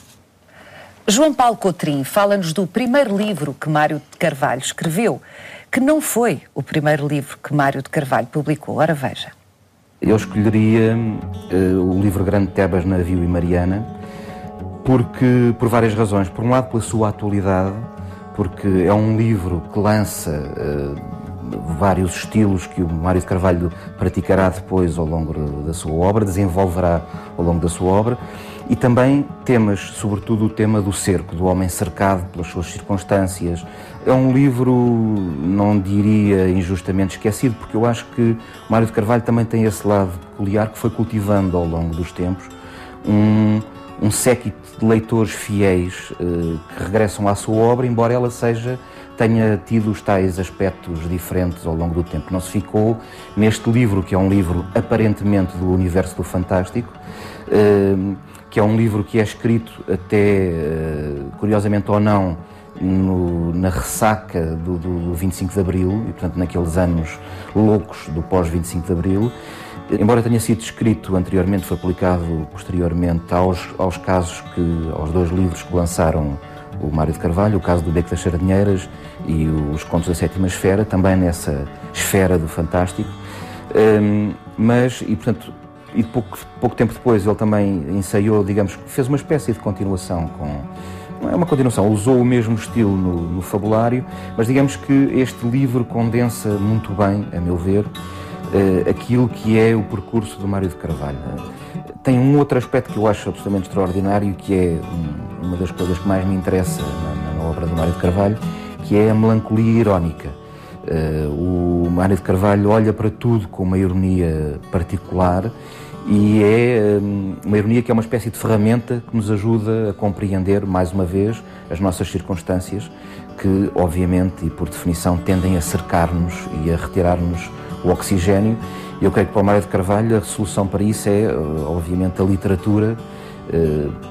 Speaker 2: João Paulo Cotrim fala-nos do primeiro livro que Mário de Carvalho escreveu, que não foi o primeiro livro que Mário de Carvalho publicou. Ora, veja.
Speaker 5: Eu escolheria o livro Grande Tebas, Navio e Mariana, porque, por várias razões. Por um lado, pela sua atualidade, porque é um livro que lança vários estilos que o Mário de Carvalho praticará depois ao longo da sua obra, desenvolverá ao longo da sua obra, e também temas, sobretudo o tema do cerco, do homem cercado pelas suas circunstâncias. É um livro, não diria injustamente esquecido, porque eu acho que o Mário de Carvalho também tem esse lado peculiar que foi cultivando ao longo dos tempos, um séquito de leitores fiéis que regressam à sua obra, embora ela tenha tido os tais aspectos diferentes ao longo do tempo. Não se ficou neste livro, que é um livro aparentemente do universo do fantástico, que é um livro que é escrito até, curiosamente ou não, na ressaca do 25 de Abril, e portanto naqueles anos loucos do pós-25 de Abril. Embora tenha sido escrito anteriormente, foi publicado posteriormente aos dois livros que lançaram o Mário de Carvalho, o caso do Beco das Sardinheiras e os Contos da Sétima Esfera, também nessa esfera do fantástico. E pouco tempo depois ele também ensaiou, digamos, fez uma espécie de continuação não é uma continuação, usou o mesmo estilo no fabulário, mas digamos que este livro condensa muito bem, a meu ver, aquilo que é o percurso do Mário de Carvalho. Tem um outro aspecto que eu acho absolutamente extraordinário, que é uma das coisas que mais me interessa na obra do Mário de Carvalho, que é a melancolia irónica. O Mário de Carvalho olha para tudo com uma ironia particular, e é uma ironia que é uma espécie de ferramenta que nos ajuda a compreender, mais uma vez, as nossas circunstâncias, que, obviamente, e por definição, tendem a cercar-nos e a retirar-nos o oxigênio. Eu creio que para o Mário de Carvalho a solução para isso é, obviamente, a literatura.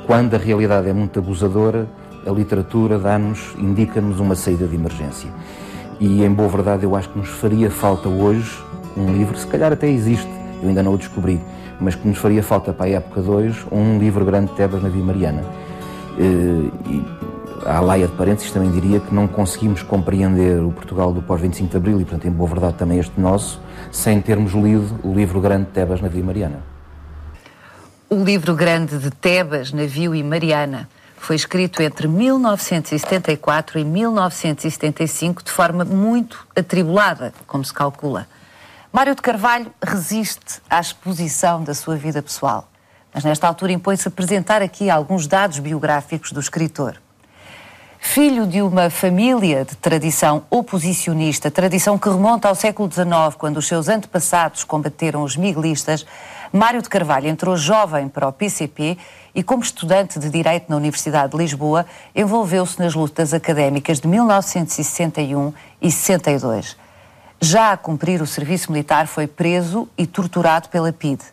Speaker 5: Quando a realidade é muito abusadora, a literatura indica-nos uma saída de emergência. E, em boa verdade, eu acho que nos faria falta hoje um livro, se calhar até existe, eu ainda não o descobri, mas que nos faria falta para a época 2 um livro Grande Tebas, Navio e Mariana. E à laia de parênteses também diria que não conseguimos compreender o Portugal do pós-25 de Abril, e portanto, em boa verdade, também este nosso, sem termos lido o livro Grande Tebas, Navio e Mariana.
Speaker 2: O livro Grande de Tebas, Navio e Mariana foi escrito entre 1974 e 1975 de forma muito atribulada, como se calcula. Mário de Carvalho resiste à exposição da sua vida pessoal, mas nesta altura impõe-se apresentar aqui alguns dados biográficos do escritor. Filho de uma família de tradição oposicionista, tradição que remonta ao século XIX, quando os seus antepassados combateram os miguelistas, Mário de Carvalho entrou jovem para o PCP e, como estudante de Direito na Universidade de Lisboa, envolveu-se nas lutas académicas de 1961 e 62. Já a cumprir o serviço militar, foi preso e torturado pela PIDE.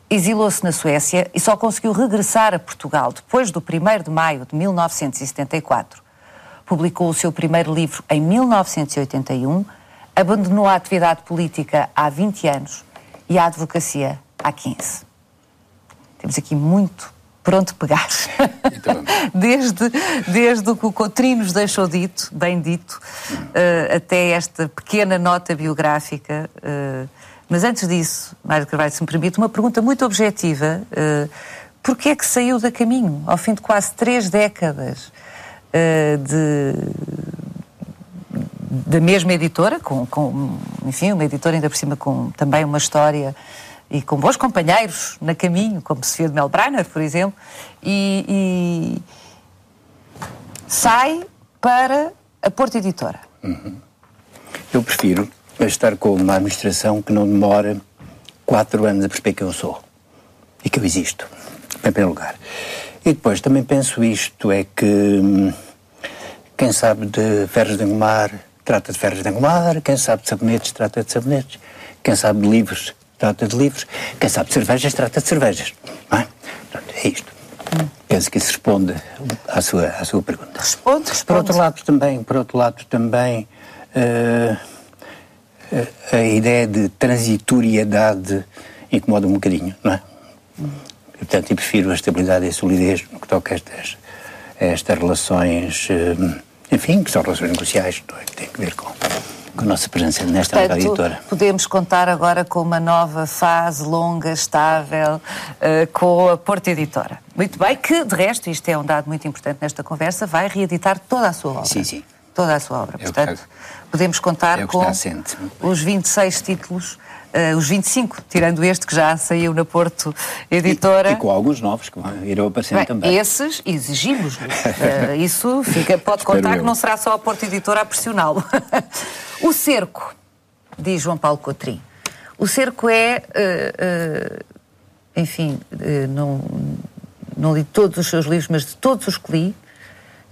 Speaker 2: Exilou-se na Suécia e só conseguiu regressar a Portugal depois do 1º de maio de 1974. Publicou o seu primeiro livro em 1981, abandonou a atividade política há 20 anos e a advocacia há 15. Temos aqui muito por onde pegar. Desde o que o Cotrim nos deixou dito, bem dito, até esta pequena nota biográfica. Mas antes disso, Mário de Carvalho, se me permite, uma pergunta muito objetiva. Porquê é que saiu da Caminho, ao fim de quase 3 décadas da mesma editora, enfim, uma editora ainda por cima com também uma história e com bons companheiros na Caminho, como Sofia de Melbrenner, por exemplo, e sai para a Porto Editora?
Speaker 1: Eu prefiro estar com uma administração que não demora 4 anos a perceber quem eu sou e que eu existo, em primeiro lugar. E depois também penso isto, é que quem sabe de ferros de engomar trata de ferros de engomar, quem sabe de sabonetes trata de sabonetes, quem sabe de livros trata de livros, quem sabe de cervejas trata de cervejas. Não é? Portanto, é isto. Penso que isso responde à sua pergunta.
Speaker 2: Responde.
Speaker 1: Por outro lado também a ideia de transitoriedade incomoda um bocadinho, não é? Portanto, eu prefiro a estabilidade e a solidez no que toca a estas relações, enfim, que são relações negociais, não é? Que têm a ver com a nossa presença nesta editora.
Speaker 2: Podemos contar agora com uma nova fase longa, estável, com a Porto Editora. Muito bem, que de resto, isto é um dado muito importante nesta conversa, vai reeditar toda a sua obra.
Speaker 1: Sim.
Speaker 2: Toda a sua obra. Portanto, podemos contar com os 26 títulos, os 25, tirando este que já saiu na Porto Editora.
Speaker 1: E com alguns novos que irão aparecendo também.
Speaker 2: Esses exigimos-lhe. Isso pode contar que não será só a Porto Editora a pressioná-lo. O Cerco, diz João Paulo Cotrim. O Cerco é, enfim, não li todos os seus livros, mas de todos os que li,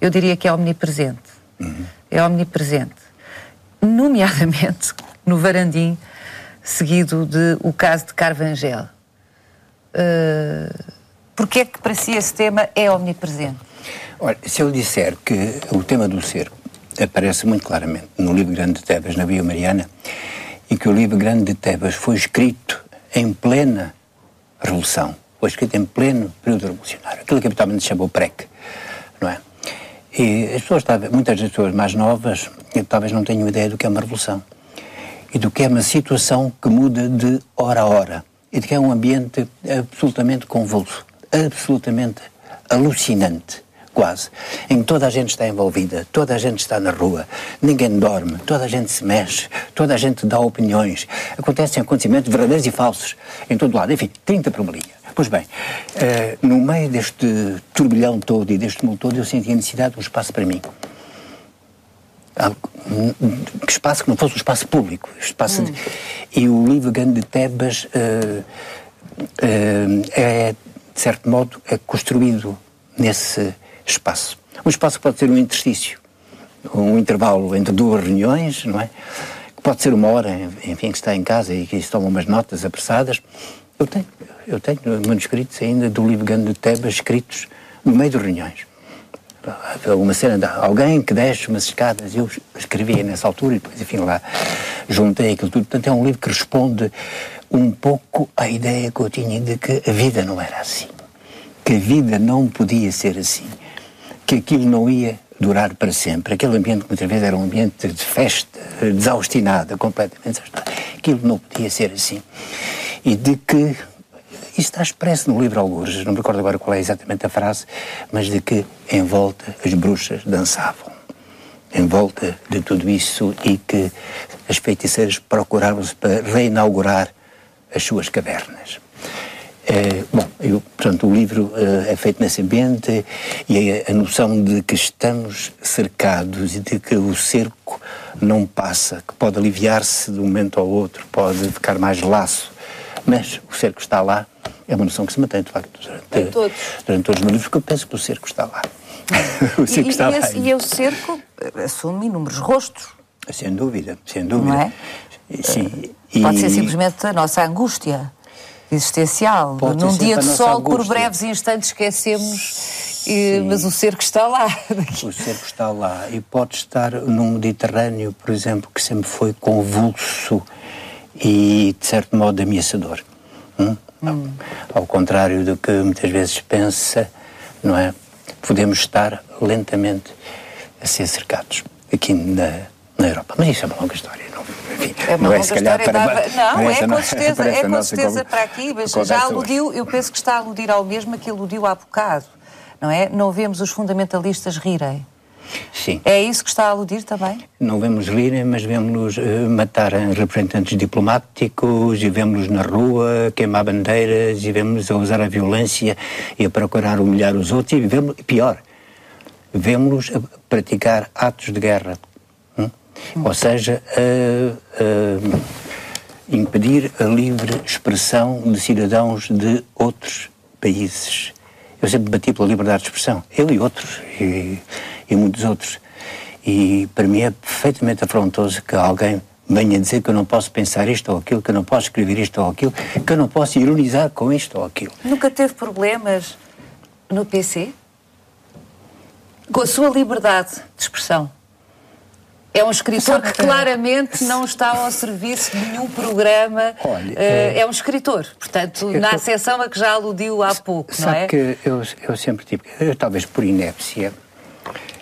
Speaker 2: eu diria que é omnipresente. É omnipresente. Nomeadamente no Varandim, seguido de O Caso de Carvangel. Porquê é que para si esse tema é omnipresente?
Speaker 1: Olha, se eu disser que o tema do cerco aparece muito claramente no livro Grande de Tebas, na Via Mariana, e que o livro Grande de Tebas foi escrito em plena Revolução, foi escrito em pleno período revolucionário, aquilo que habitualmente se chamou PREC, não é? E as pessoas, muitas das pessoas mais novas, talvez não tenham ideia do que é uma revolução e do que é uma situação que muda de hora a hora e de que é um ambiente absolutamente convulso, absolutamente alucinante, quase, em que toda a gente está envolvida, toda a gente está na rua, ninguém dorme, toda a gente se mexe, toda a gente dá opiniões, acontecem acontecimentos verdadeiros e falsos em todo lado, enfim, 30 por uma linha. Pois bem, no meio deste turbilhão todo e deste tumulto todo, eu senti a necessidade de um espaço para mim. Que espaço que não fosse um espaço público. Espaço E o livro Grande de Tebas é, de certo modo, é construído nesse espaço. Um espaço que pode ser um interstício, um intervalo entre 2 reuniões, não é? Que pode ser 1 hora, enfim, que está em casa e que se tomam umas notas apressadas. Eu tenho manuscritos ainda do livro Grande de Tebas escritos no meio de reuniões. Uma cena de alguém que desce umas escadas, eu escrevia nessa altura e depois, enfim, lá juntei aquilo tudo. Portanto, é um livro que responde um pouco à ideia que eu tinha de que a vida não era assim, que a vida não podia ser assim, que aquilo não ia durar para sempre. Aquele ambiente que muitas vezes era um ambiente de festa, desaustinada, completamente desaustinada. Aquilo não podia ser assim. E de que, isso está expresso no livro Algures, não me recordo agora qual é exatamente a frase, mas de que em volta as bruxas dançavam, em volta de tudo isso, e que as feiticeiras procuravam-se para reinaugurar as suas cavernas. Portanto, o livro é feito nesse ambiente, e a noção de que estamos cercados e de que o cerco não passa, que pode aliviar-se de um momento ao outro, pode ficar mais laço, mas o cerco está lá, é uma noção que se mantém, de facto, durante todos os meus livros, porque eu penso que o cerco está lá. O cerco está lá.
Speaker 2: E o cerco assume inúmeros rostos.
Speaker 1: Sem dúvida.
Speaker 2: Não é?
Speaker 1: Sim.
Speaker 2: Pode ser simplesmente a nossa angústia existencial. Num dia de sol, por breves instantes esquecemos, mas o cerco está lá.
Speaker 1: O cerco está lá e pode estar num Mediterrâneo, por exemplo, que sempre foi convulso e, de certo modo, ameaçador. Ao contrário do que muitas vezes pensa, não é? Podemos estar lentamente a ser cercados aqui na Europa. Mas isso é uma longa história. Enfim,
Speaker 2: é uma longa história. É com certeza para aqui, mas já aludiu, eu penso que está a aludir ao mesmo que aludiu há bocado, não é? Não vemos os fundamentalistas rirem.
Speaker 1: Sim.
Speaker 2: É isso que está a aludir também?
Speaker 1: Não vemos rirem, mas vemos-los matar representantes diplomáticos, e vemos-los na rua queimar bandeiras, e vemos-los a usar a violência e a procurar humilhar os outros, e vemos, pior, vemos-los a praticar atos de guerra. Ou seja, impedir a livre expressão de cidadãos de outros países. Eu sempre bati pela liberdade de expressão, eu e outros, e muitos outros. E para mim é perfeitamente afrontoso que alguém venha dizer que eu não posso pensar isto ou aquilo, que eu não posso escrever isto ou aquilo, que eu não posso ironizar com isto ou aquilo.
Speaker 2: Nunca teve problemas no PC? Com a sua liberdade de expressão? É um escritor que claramente não está ao serviço de nenhum programa.
Speaker 1: Olha,
Speaker 2: é um escritor, portanto, na acessão a que já aludiu há pouco, não é?
Speaker 1: Sabe que eu sempre tive, talvez por inépcia,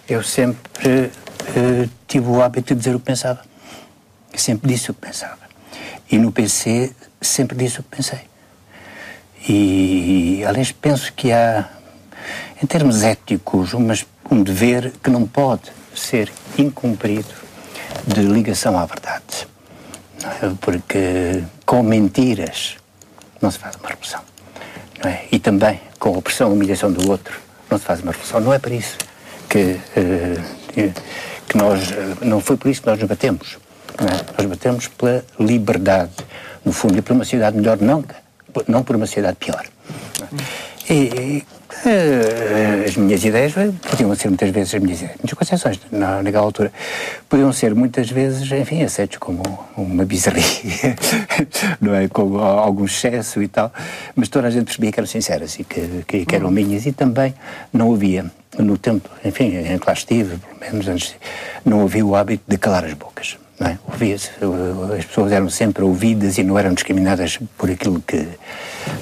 Speaker 1: eu sempre tive o hábito de dizer o que pensava. Eu sempre disse o que pensava. E no PC sempre disse o que pensei. E, aliás, penso que há, em termos éticos, um dever que não pode ser incumprido de ligação à verdade. Não é? Porque com mentiras não se faz uma revolução. Não é? E também com a opressão e humilhação do outro não se faz uma revolução. Não é por isso que nós... Não foi por isso que nós nos batemos. Não é? Nós batemos pela liberdade. No fundo, e por uma sociedade melhor, não por uma sociedade pior. As minhas ideias podiam ser muitas vezes as minhas concepções naquela altura podiam ser muitas vezes, enfim, aceitos como uma bizarria, não é? Com algum excesso e tal, mas toda a gente percebia que eram sinceras e que eram minhas, e também não havia, no tempo, enfim, em que lá estive, pelo menos antes, não havia o hábito de calar as bocas. Não é? As pessoas eram sempre ouvidas e não eram discriminadas por aquilo que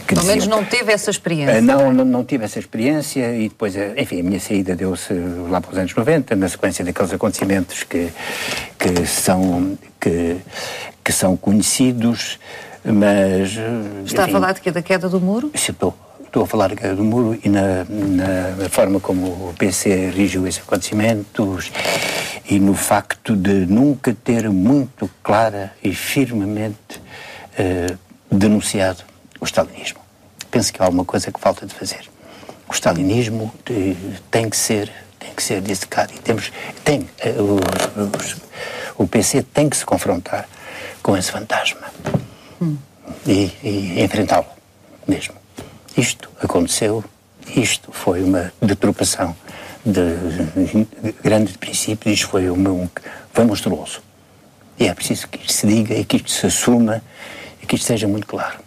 Speaker 2: Pelo menos não teve essa experiência.
Speaker 1: Não tive essa experiência, e depois, enfim, a minha saída deu-se lá para os anos 90, na sequência daqueles acontecimentos que são conhecidos, mas...
Speaker 2: Está a falar de quê? Da queda do muro?
Speaker 1: Estou a falar da queda do muro e na forma como o PC regiu esses acontecimentos, e no facto de nunca ter muito clara e firmemente denunciado o stalinismo. Penso que há alguma coisa que falta de fazer. O stalinismo tem que ser dissecado, e o PC tem que se confrontar com esse fantasma e enfrentá-lo mesmo. Isto aconteceu, isto foi uma deturpação de grandes princípios, isto foi monstruoso. E é preciso que isto se diga e que isto se assuma e que isto seja muito claro,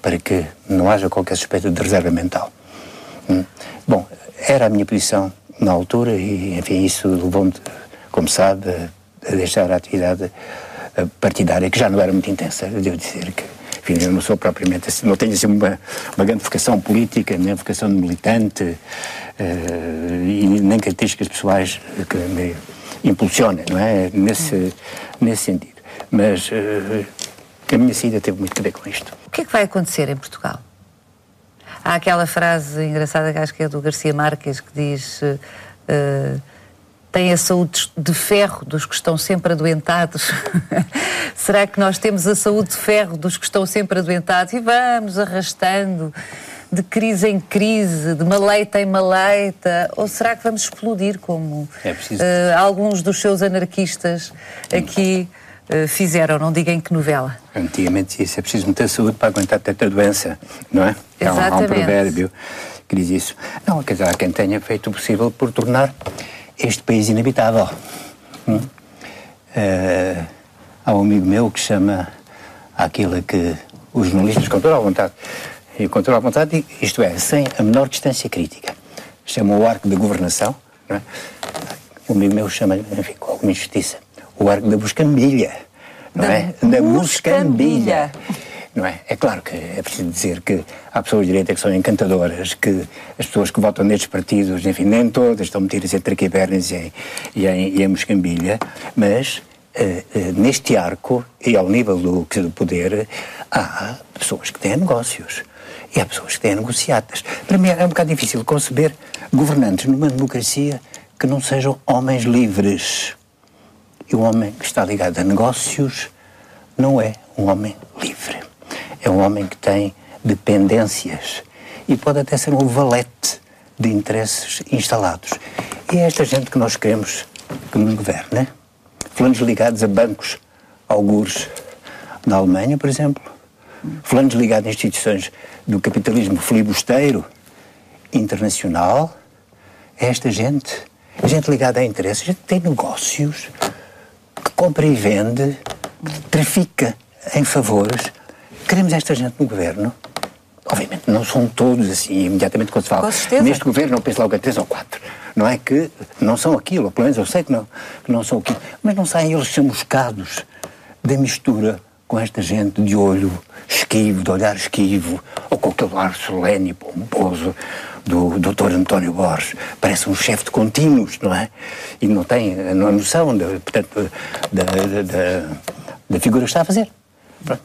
Speaker 1: para que não haja qualquer suspeita de reserva mental. Bom, era a minha posição na altura e, enfim, isso levou-me, como sabe, a deixar a atividade partidária, que já não era muito intensa. Eu devo dizer que, enfim, eu não sou propriamente assim, não tenho assim uma grande vocação política, nem vocação de militante, e nem características pessoais que me impulsionem, não é? Nesse sentido. Mas a minha saída teve muito a ver com isto.
Speaker 2: O que é que vai acontecer em Portugal? Há aquela frase engraçada, que acho que é do Garcia Marques, que diz: tem a saúde de ferro dos que estão sempre adoentados. Será que nós temos a saúde de ferro dos que estão sempre adoentados e vamos arrastando de crise em crise, de maleita em maleita? Ou será que vamos explodir, como alguns dos seus anarquistas aqui fizeram? Não digam que novela.
Speaker 1: Antigamente isso, é preciso muita saúde para aguentar tanta doença, não é?
Speaker 2: Exatamente.
Speaker 1: Há um provérbio que diz isso. Não, quer dizer, há quem tenha feito o possível por tornar este país inabitável. Há um amigo meu que chama aquilo que os jornalistas controlam à vontade, isto é, sem a menor distância crítica. Chama o arco da governação, não é? Um amigo meu chama, enfim, com alguma injustiça, o arco da buscambilha, não é? Da buscambilha. Não é? É claro que é preciso dizer que há pessoas de direita que são encantadoras, que as pessoas que votam nestes partidos, enfim, nem todas estão metidas entre traquibernes e em moscambilha, mas neste arco e ao nível do poder há pessoas que têm negócios e há pessoas que têm negociatas. Para mim é um bocado difícil conceber governantes numa democracia que não sejam homens livres. E o homem que está ligado a negócios não é um homem livre. É um homem que tem dependências e pode até ser um valete de interesses instalados. E é esta gente que nós queremos que nos governe. Fulanos ligados a bancos, algures na Alemanha, por exemplo. Fulanos ligados a instituições do capitalismo filibusteiro internacional. É esta gente ligada a interesses, gente que tem negócios, que compra e vende, que trafica em favores. Queremos esta gente no governo. Obviamente não são todos assim, imediatamente quando se fala neste governo, não penso logo em 3 ou 4. Não é que não são aquilo, pelo menos eu sei que não são aquilo, mas não saem eles chamuscados da mistura com esta gente de olho esquivo, de olhar esquivo, ou com aquele ar solene e pomposo do Dr. António Borges. Parece um chefe de contínuos, não é? E não tem a noção, portanto, da figura que está a fazer.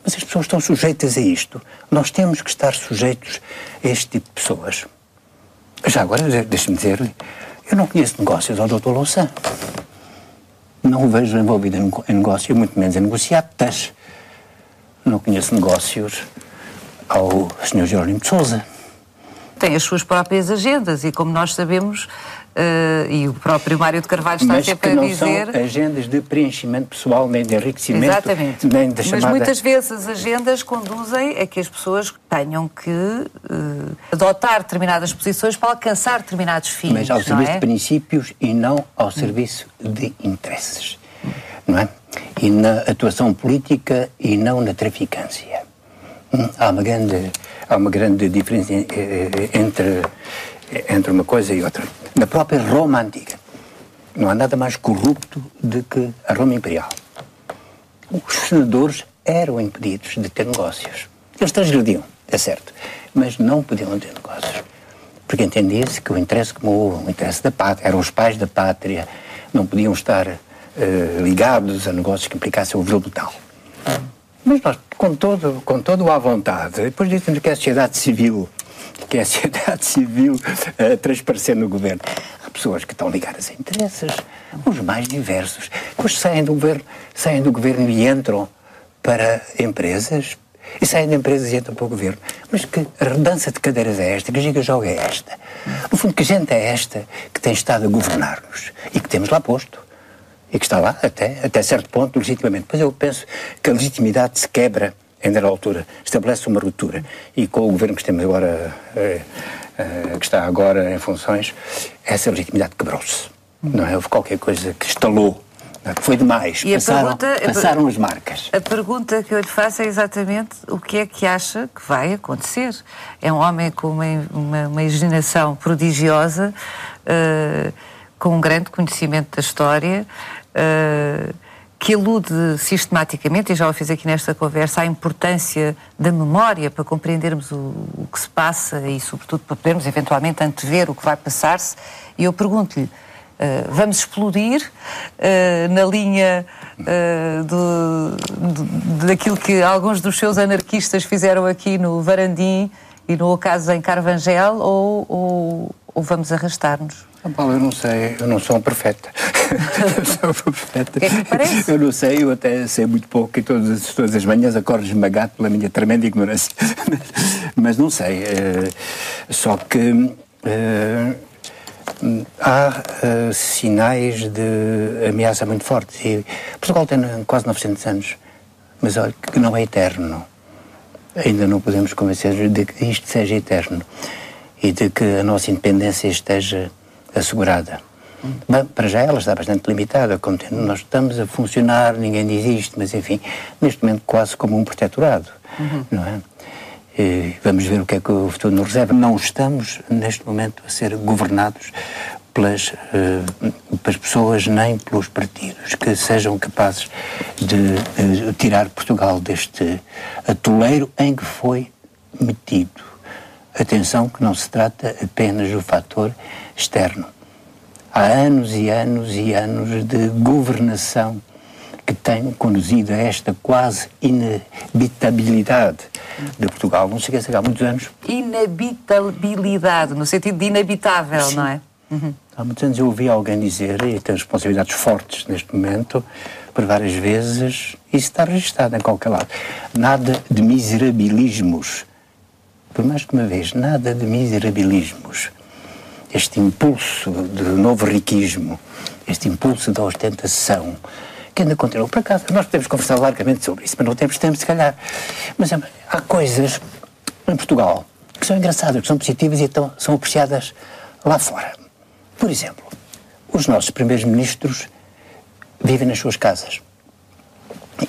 Speaker 1: Mas as pessoas estão sujeitas a isto. Nós temos que estar sujeitos a este tipo de pessoas. Já agora, deixe-me dizer, eu não conheço negócios ao Dr. Louçã. Não o vejo envolvido em negócio, muito menos em negociatas. Não conheço negócios ao Sr. Jerónimo de Sousa.
Speaker 2: Tem as suas próprias agendas e, como nós sabemos, e o próprio Mário de Carvalho está sempre a dizer...
Speaker 1: Mas que não são agendas de preenchimento pessoal, nem de enriquecimento,
Speaker 2: exatamente,
Speaker 1: nem de chamada...
Speaker 2: Mas muitas vezes as agendas conduzem a que as pessoas tenham que adotar determinadas posições para alcançar determinados fins,
Speaker 1: mas ao serviço de princípios e não ao serviço de interesses, não é? E na atuação política e não na traficância. Há uma grande diferença entre uma coisa e outra. Na própria Roma Antiga, não há nada mais corrupto do que a Roma Imperial. Os senadores eram impedidos de ter negócios. Eles transgrediam, é certo, mas não podiam ter negócios. Porque entendia-se que o interesse comum, o interesse da pátria, eram os pais da pátria, não podiam estar ligados a negócios que implicassem o vil do tal. Mas nós, com todo à vontade, depois dizem que é a sociedade civil a transparecer no governo. Há pessoas que estão ligadas a interesses, os mais diversos. Depois saem do governo e entram para empresas, e saem de empresas e entram para o governo. Mas que dança de cadeiras é esta? Que giga-joga é esta? No fundo, que gente é esta que tem estado a governar-nos e que temos lá posto? E que está lá, até certo ponto, legitimamente. Pois eu penso que a legitimidade se quebra em dada altura, estabelece uma ruptura. E com o governo que temos agora, que está agora em funções, essa legitimidade quebrou-se. Não é? Houve qualquer coisa que estalou, que foi demais.
Speaker 2: E
Speaker 1: passaram as marcas.
Speaker 2: A pergunta que eu lhe faço é exatamente o que é que acha que vai acontecer. É um homem com uma imaginação prodigiosa, com um grande conhecimento da história, que elude sistematicamente, e já o fiz aqui nesta conversa, a importância da memória para compreendermos o que se passa e, sobretudo, para podermos eventualmente antever o que vai passar-se. E eu pergunto-lhe, vamos explodir na linha daquilo que alguns dos seus anarquistas fizeram aqui no Varandim e no ocaso em Carvangel, ou vamos arrastar-nos?
Speaker 1: Paulo, eu não sei, eu não sou um profeta.
Speaker 2: O que é que me parece?
Speaker 1: Eu não sei, eu até sei muito pouco e todas as manhãs acordo esmagado pela minha tremenda ignorância. Mas não sei. Só que há sinais de ameaça muito fortes. E Portugal tem quase 900 anos, mas olha que não é eterno. Ainda não podemos convencer de que isto seja eterno e de que a nossa independência esteja assegurada. Bem, para já ela está bastante limitada, como nós estamos a funcionar, ninguém diz isto, mas enfim, neste momento quase como um protetorado, não é? E vamos ver o que é que o futuro nos reserva. Não estamos, neste momento, a ser governados pelas pessoas nem pelos partidos que sejam capazes de tirar Portugal deste atoleiro em que foi metido. Atenção que não se trata apenas do fator externo. Há anos e anos e anos de governação que têm conduzido a esta quase inabitabilidade de Portugal. Não se esqueça que há muitos anos...
Speaker 2: Inabitabilidade, no sentido de inabitável, sim, não é?
Speaker 1: Há muitos anos eu ouvi alguém dizer, e tem responsabilidades fortes neste momento, por várias vezes, isso está registado em qualquer lado, nada de miserabilismos. Por mais que uma vez, nada de miserabilismos. este impulso de novo riquismo, este impulso da ostentação, que ainda continua. Por acaso, nós podemos conversar largamente sobre isso, mas não temos tempo, se calhar. Mas há coisas em Portugal que são engraçadas, que são positivas e então são apreciadas lá fora. Por exemplo, os nossos primeiros ministros vivem nas suas casas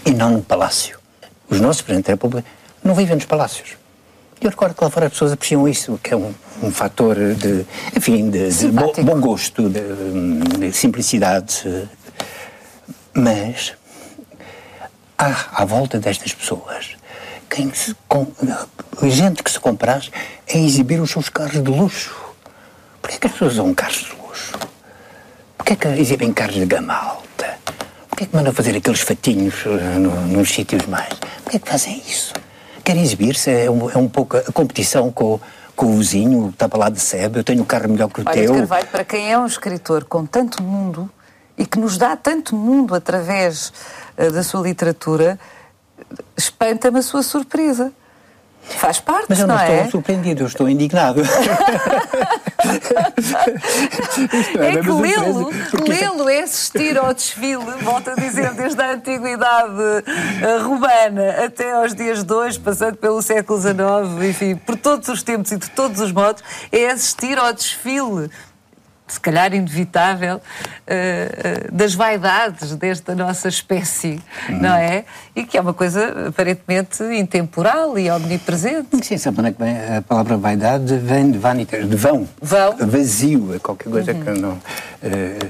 Speaker 1: e não no palácio. Os nossos presidentes da República não vivem nos palácios. Eu recordo que lá fora as pessoas apreciam isso, que é um fator de, enfim, de bom gosto, de simplicidade. Mas há à volta destas pessoas gente que se compraz a exibir os seus carros de luxo. Porquê que as pessoas usam carros de luxo? Porquê que exibem carros de gama alta? Porquê que mandam fazer aqueles fatinhos nos sítios mais? Porquê que fazem isso? Querem exibir-se? É um pouco a competição com o vizinho, que está para lá de sebe. Eu tenho um carro melhor que o teu.
Speaker 2: Carvalho, para quem é um escritor com tanto mundo e que nos dá tanto mundo através da sua literatura, espanta-me a sua surpresa. Faz parte,
Speaker 1: mas eu não
Speaker 2: é?
Speaker 1: estou surpreendido, eu estou indignado.
Speaker 2: É que lê-lo é assistir ao desfile, volto a dizer, desde a antiguidade romana até aos dias de hoje, passando pelo século XIX, enfim, por todos os tempos e de todos os modos, é assistir ao desfile, se calhar inevitável, das vaidades desta nossa espécie, não é? E que é uma coisa aparentemente intemporal e omnipresente.
Speaker 1: Sim, sabe onde é que vem? A palavra vaidade vem de vanitas, de vão. Vazio, é qualquer coisa que não...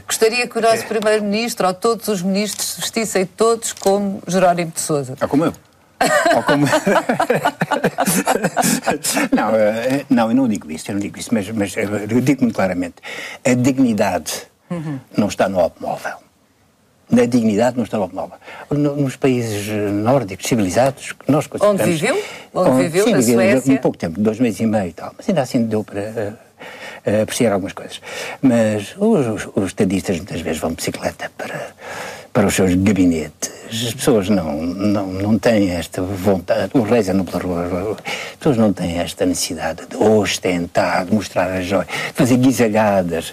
Speaker 2: Gostaria que o nosso Primeiro-Ministro, ou todos os ministros, se vestissem todos como Jerónimo de Sousa.
Speaker 1: Como eu. Não, eu não digo isso, mas eu digo muito claramente, a dignidade não está no automóvel. A dignidade não está no automóvel. Nos países nórdicos, civilizados, que nós consideramos...
Speaker 2: Onde viveu,
Speaker 1: sim,
Speaker 2: na Suécia?
Speaker 1: Um pouco tempo, 2 meses e meio e tal, mas ainda assim deu para apreciar algumas coisas. Mas os estadistas muitas vezes vão de bicicleta para os seus gabinetes. As pessoas não têm esta vontade, os reis andam pela rua, as pessoas não têm esta necessidade de ostentar, de mostrar a joia, de fazer guisalhadas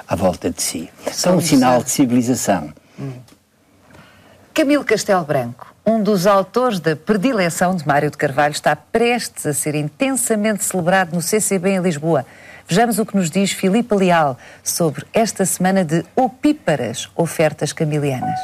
Speaker 1: à volta de si. São um sinal de civilização.
Speaker 2: Camilo Castelo Branco, um dos autores da predileção de Mário de Carvalho, está prestes a ser intensamente celebrado no CCB em Lisboa. Vejamos o que nos diz Filipe Leal sobre esta semana de opíparas ofertas camilianas.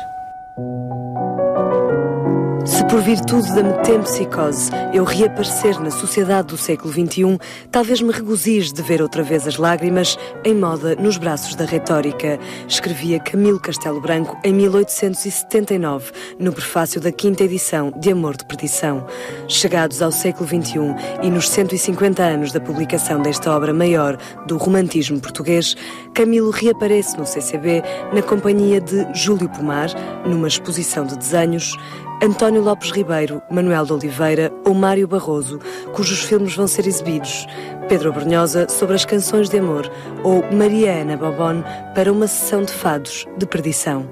Speaker 6: Se por virtude da metempsicose eu reaparecer na sociedade do século XXI, talvez me regozije de ver outra vez as lágrimas em moda nos braços da retórica, escrevia Camilo Castelo Branco em 1879, no prefácio da 5ª edição de Amor de Perdição. Chegados ao século XXI e nos 150 anos da publicação desta obra maior do romantismo português, Camilo reaparece no CCB na companhia de Júlio Pomar, numa exposição de desenhos, António Lopes Ribeiro, Manuel de Oliveira ou Mário Barroso, cujos filmes vão ser exibidos, Pedro Brunhosa sobre as canções de amor ou Maria Ana Bobon para uma sessão de fados de perdição.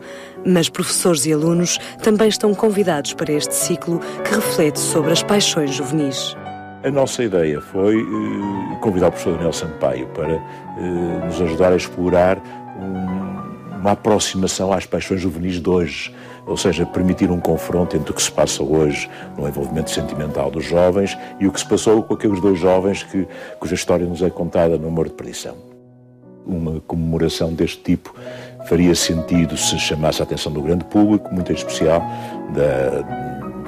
Speaker 6: Mas professores e alunos também estão convidados para este ciclo que reflete sobre as paixões juvenis.
Speaker 7: A nossa ideia foi convidar o professor Daniel Sampaio para nos ajudar a explorar uma aproximação às paixões juvenis de hoje, ou seja, permitir um confronto entre o que se passa hoje no envolvimento sentimental dos jovens e o que se passou com aqueles 2 jovens cuja história nos é contada no Amor de Perdição. Uma comemoração deste tipo faria sentido se chamasse a atenção do grande público, muito em especial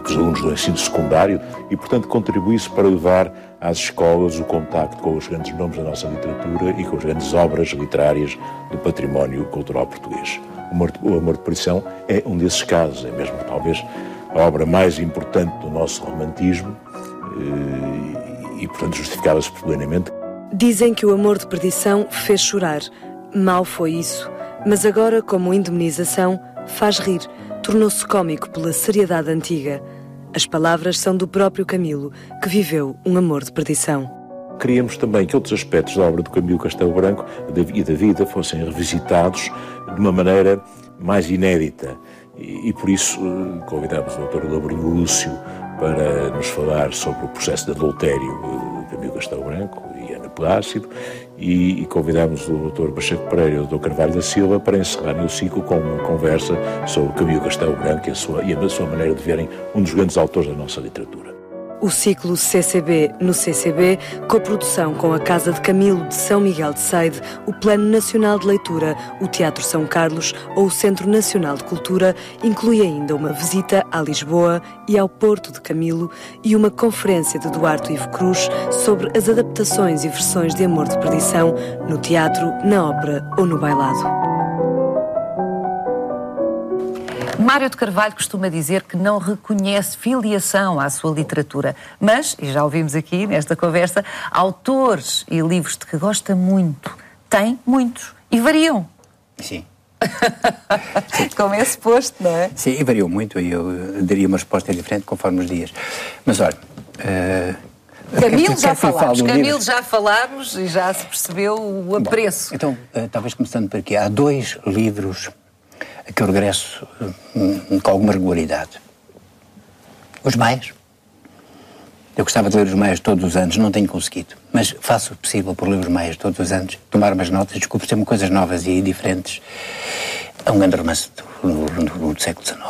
Speaker 7: dos alunos do ensino secundário, e, portanto, contribuísse para levar às escolas o contacto com os grandes nomes da nossa literatura e com as grandes obras literárias do património cultural português. O Amor de Perdição é um desses casos, é mesmo talvez a obra mais importante do nosso romantismo e portanto, justificava-se plenamente.
Speaker 6: Dizem que o Amor de Perdição fez chorar. Mal foi isso. Mas agora, como indemnização, faz rir. Tornou-se cômico pela seriedade antiga. As palavras são do próprio Camilo, que viveu um amor de perdição.
Speaker 7: Queríamos também que outros aspectos da obra do Camilo Castelo Branco e da vida fossem revisitados de uma maneira mais inédita. E por isso convidámos o Dr. Labrinho Lúcio para nos falar sobre o processo de adultério de Camilo Castelo Branco e Ana Plácido, e convidámos o Dr. Pacheco Pereira e o Dr. Carvalho da Silva para encerrarem o ciclo com uma conversa sobre Camilo Castelo Branco e a sua maneira de verem um dos grandes autores da nossa literatura.
Speaker 6: O ciclo CCB no CCB, coprodução com a Casa de Camilo de São Miguel de Seide, o Plano Nacional de Leitura, o Teatro São Carlos ou o Centro Nacional de Cultura, inclui ainda uma visita a Lisboa e ao Porto de Camilo e uma conferência de Duarte Ivo Cruz sobre as adaptações e versões de Amor de Perdição no teatro, na ópera ou no bailado.
Speaker 2: Mário de Carvalho costuma dizer que não reconhece filiação à sua literatura, mas, e já ouvimos aqui nesta conversa, autores e livros de que gosta muito, tem muitos e variam.
Speaker 1: Sim.
Speaker 2: Como é suposto, não é?
Speaker 1: Sim, e variam muito, e eu daria uma resposta diferente conforme os dias. Mas olha...
Speaker 2: Camilo já falámos e já se percebeu o apreço.
Speaker 1: Bom, então, talvez começando por aqui, há 2 livros a que eu regresso com alguma regularidade. Os Maias. Eu gostava de ler os Maias todos os anos, não tenho conseguido, mas faço o possível por ler os Maias todos os anos, tomar umas notas, descubro sempre coisas novas e diferentes. É um grande romance do século XIX,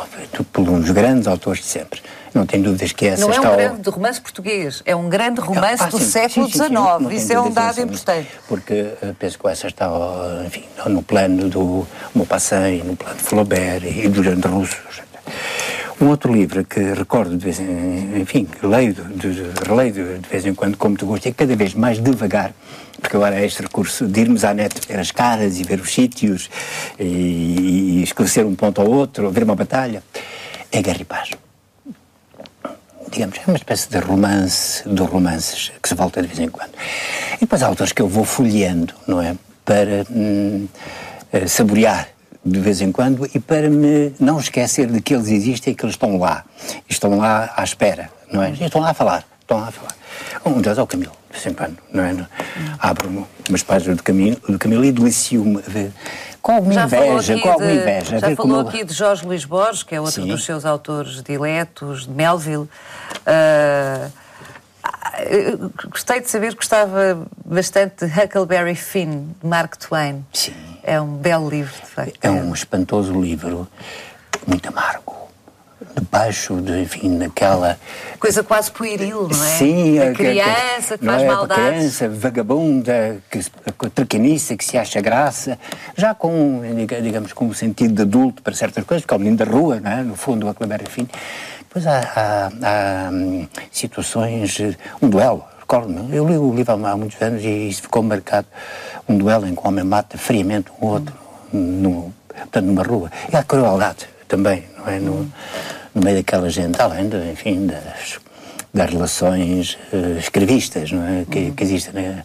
Speaker 1: por um dos grandes autores de sempre. Não tenho dúvidas que essa está...
Speaker 2: Não é um grande romance português, é um grande romance do século XIX. Isso é um dado importante.
Speaker 1: Porque penso que essa está, enfim, no plano do Maupassant, no plano de Flaubert e do grande russo. Um outro livro que recordo de vez em... Enfim, releio de vez em quando, como tu gostas, é cada vez mais devagar, porque agora é este recurso de irmos à net ver as caras e ver os sítios e esclarecer um ponto ao outro, ver uma batalha, é Guerra e Paz. Digamos, é uma espécie de romance, de romances que se volta de vez em quando. E depois há autores que eu vou folheando, não é? Para saborear de vez em quando e para me não esquecer de que eles existem e que eles estão lá. E estão lá à espera, não é? E estão lá a falar. Um deles é o Camilo, de vez em quando, não é? Abro umas páginas do Camilo e delicio-me a ver. Com alguma inveja.
Speaker 2: Já falou aqui de Jorge Luís Borges, que é outro dos seus autores diletos, de Melville. Gostei de saber que gostava bastante de Huckleberry Finn, de Mark Twain.
Speaker 1: Sim.
Speaker 2: É um belo livro, de facto.
Speaker 1: É um espantoso livro, muito amargo. Debaixo, enfim, daquela...
Speaker 2: Coisa quase pueril, não é?
Speaker 1: Sim.
Speaker 2: A criança que faz maldades.
Speaker 1: A criança vagabunda, traquiniça, que se acha graça, já com, digamos, com o sentido de adulto para certas coisas, porque é o menino da rua, não é? No fundo, o Huckleberry Finn. Depois há situações... Um duelo, recordo-me. Eu li o livro há muitos anos e isso ficou marcado. Um duelo em que um homem mata friamente um outro, portanto, numa rua. E há crueldade também, não é? No meio daquela gente, além enfim, das relações escravistas, não é? Que existem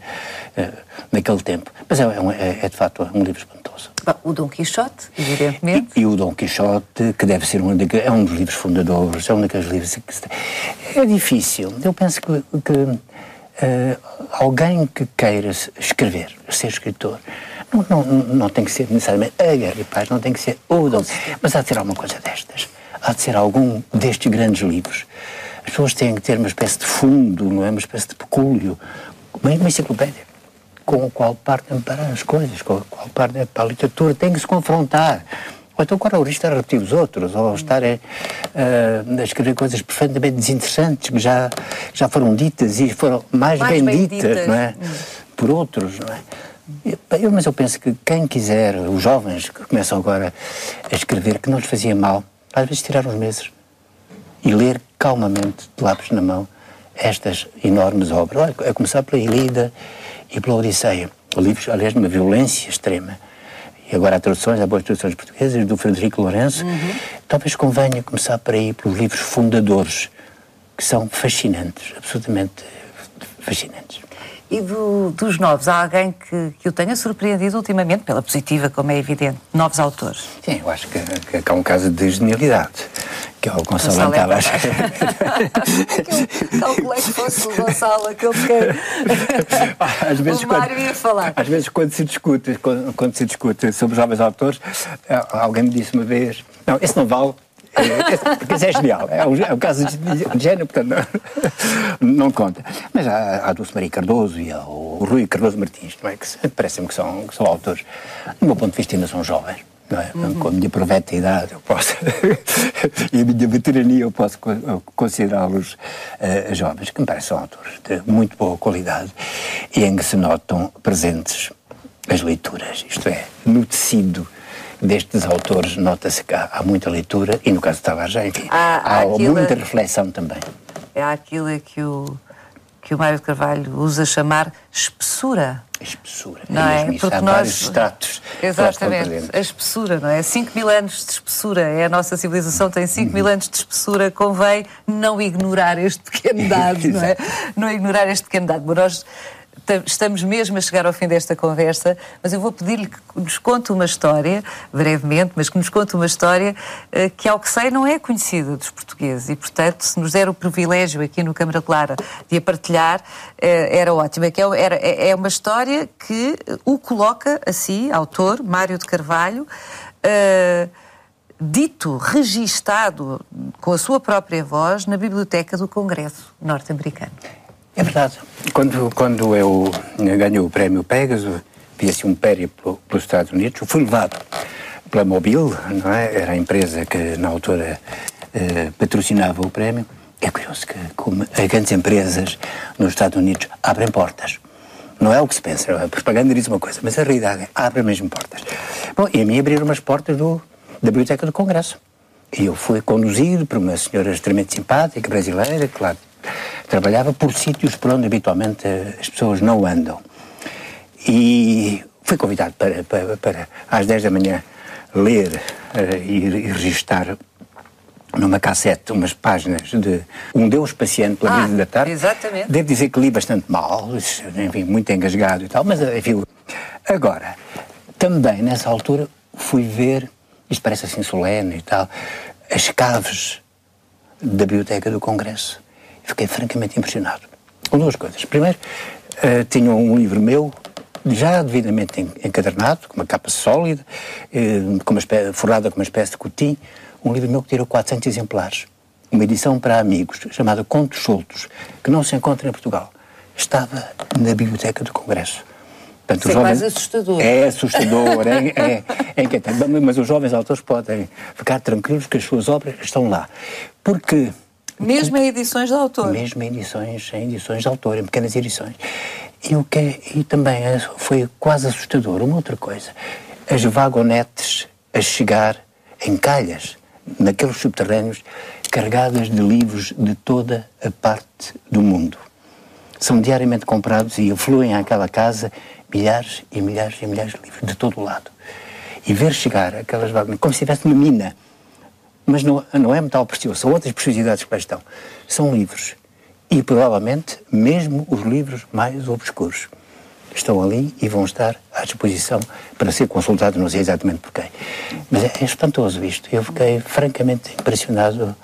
Speaker 1: naquele tempo. Mas é de facto um livro espantoso.
Speaker 2: O Dom Quixote, evidentemente.
Speaker 1: E o Dom Quixote, que deve ser é um dos livros fundadores, é um daqueles livros que é difícil. Eu penso que alguém que queira escrever, ser escritor, não tem que ser necessariamente a Guerra e Paz, não tem que ser o Dom, mas há de ser alguma coisa destas. Há de ser algum destes grandes livros. As pessoas têm que ter uma espécie de fundo, não é? Uma espécie de pecúlio, uma enciclopédia, com o qual partem para as coisas, com o qual partem para a literatura, têm que se confrontar. Ou então corre o risco de repetir os outros, ou estar a escrever coisas perfeitamente desinteressantes que já foram ditas e foram mais bem ditas, não é? Por outros, não é? Mas eu penso que quem quiser, os jovens que começam agora a escrever, que não lhes fazia mal, às vezes tirar uns meses e ler calmamente, de lápis na mão, estas enormes obras. A começar pela Ilíada e pela Odisseia. Livros, aliás, de uma violência extrema. E agora há traduções, há boas traduções portuguesas, do Frederico Lourenço. Talvez convenha começar por aí, pelos livros fundadores, que são fascinantes, absolutamente fascinantes.
Speaker 2: E dos novos, há alguém que o tenha surpreendido ultimamente, pela positiva, como é evidente, novos autores?
Speaker 1: Sim, eu acho que há um caso de genialidade, que é o Gonçalo Tavares.
Speaker 2: Calculei que fosse o Gonçalo, aquele que o Mário ia falar.
Speaker 1: Às vezes, quando se discute sobre jovens autores, alguém me disse uma vez, não, esse não vale, Porque isso é genial. É um caso de gênio, portanto, não conta. Mas há a Dulce Maria Cardoso e o Rui Cardoso Martins, não é? Que parece-me que são autores, do meu ponto de vista, ainda são jovens. Não é? Com a minha proveta idade eu posso e a minha veterania eu posso considerá-los jovens, que me parecem são autores de muito boa qualidade e em que se notam presentes as leituras, isto é, no tecido destes autores nota-se que há muita leitura e no caso de Tavares já, enfim, há muita reflexão também.
Speaker 2: É aquilo que o Mário de Carvalho usa chamar espessura.
Speaker 1: Espessura,
Speaker 2: não é?
Speaker 1: Mesmo isso. Há vários estratos.
Speaker 2: Exatamente, a espessura, não é? 5.000 anos de espessura, a nossa civilização tem 5.000 anos de espessura, convém não ignorar este pequeno dado, não é? Não ignorar este pequeno dado. Nós estamos mesmo a chegar ao fim desta conversa, mas eu vou pedir-lhe que nos conte uma história, brevemente, mas que nos conte uma história que, ao que sei, não é conhecida dos portugueses e, portanto, se nos der o privilégio aqui no Câmara Clara de a partilhar, era ótimo. É uma história que o coloca a si, autor, Mário de Carvalho, dito, registado com a sua própria voz na Biblioteca do Congresso norte-americano.
Speaker 1: É verdade. Quando eu ganhei o prémio Pegasus, vi-se um périplo pelos Estados Unidos, fui levado pela Mobile, não é? Era a empresa que na altura patrocinava o prémio. É curioso que como as grandes empresas nos Estados Unidos abrem portas. Não é o que se pensa, a propaganda diz uma coisa, mas a realidade é abre mesmo portas. Bom, e a mim abriram umas portas da Biblioteca do Congresso. E eu fui conduzido por uma senhora extremamente simpática, brasileira, que lá trabalhava por sítios por onde habitualmente as pessoas não andam. E fui convidado para às 10 da manhã ler e registar numa cassete umas páginas de Um Deus Paciente pela Brisa da Tarde.
Speaker 2: Exatamente.
Speaker 1: Devo dizer que li bastante mal, enfim, muito engasgado e tal, mas enfim. Agora, também nessa altura fui ver, isto parece assim solene e tal, as caves da Biblioteca do Congresso. Fiquei francamente impressionado. Com duas coisas. Primeiro, tinha um livro meu, já devidamente encadernado, com uma capa sólida, forrada com uma espécie de cotim, um livro meu que tirou 400 exemplares. Uma edição para amigos, chamada Contos Soltos, que não se encontra em Portugal. Estava na Biblioteca do Congresso. Portanto,
Speaker 2: isso é mais assustador.
Speaker 1: É assustador, é inquietante. Mas os jovens autores podem ficar tranquilos que as suas obras estão lá. Porque...
Speaker 2: Mesmo em edições de autor.
Speaker 1: Mesmo em edições de autor, em pequenas edições. E também foi quase assustador. Uma outra coisa, as vagonetes a chegar em calhas, naqueles subterrâneos, carregadas de livros de toda a parte do mundo. São diariamente comprados e afluem àquela casa milhares e milhares e milhares de livros, de todo o lado. E ver chegar aquelas vagonetes, como se estivesse uma mina. Mas não é metal precioso, são outras preciosidades que lá estão. São livros. E provavelmente, mesmo os livros mais obscuros estão ali e vão estar à disposição para ser consultados, não sei exatamente por quem. Mas é espantoso isto. Eu fiquei francamente impressionado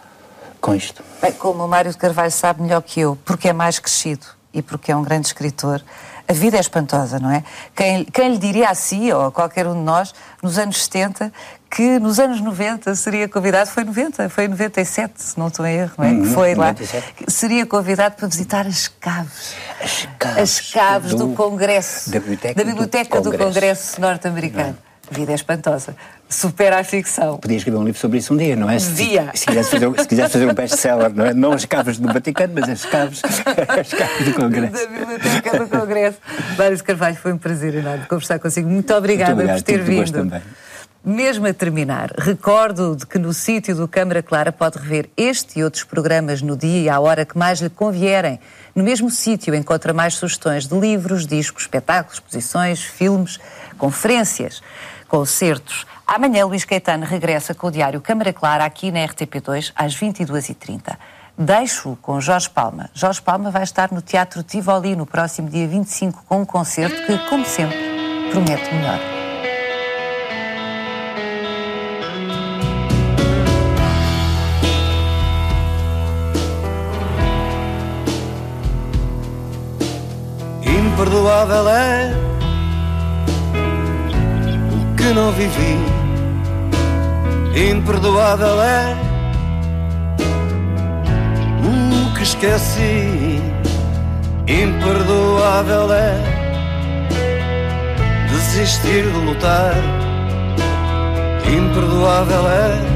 Speaker 1: com isto.
Speaker 2: Bem, como o Mário de Carvalho sabe melhor que eu, porque é mais crescido e porque é um grande escritor, a vida é espantosa, não é? Quem lhe diria a si, ou a qualquer um de nós, nos anos 70, que nos anos 90 seria convidado, foi em 97, se não estou em erro, não é? Que foi 97. Lá, seria convidado para visitar as caves. As caves do Congresso, da Biblioteca do Congresso norte-americano. A vida é espantosa. Supera a ficção.
Speaker 1: Podia escrever um livro sobre isso um dia, não é?
Speaker 2: Podia.
Speaker 1: Se quisesse fazer um best-seller, não é? Não as caves do Vaticano, mas as caves do Congresso.
Speaker 2: Da Biblioteca do Congresso. Mário de Carvalho, foi um prazer enorme conversar consigo. Muito obrigada por ter vindo. Também. Mesmo a terminar, recordo de que no sítio do Câmara Clara pode rever este e outros programas no dia e à hora que mais lhe convierem. No mesmo sítio encontra mais sugestões de livros, discos, espetáculos, exposições, filmes, conferências, concertos. Amanhã Luís Caetano regressa com o diário Câmara Clara aqui na RTP2 às 22h30. Deixo-o com Jorge Palma. Jorge Palma vai estar no Teatro Tivoli no próximo dia 25 com um concerto que, como sempre, promete melhor.
Speaker 8: Imperdoável é o que não vivi. Imperdoável é que esqueci. Imperdoável é desistir de lutar. Imperdoável é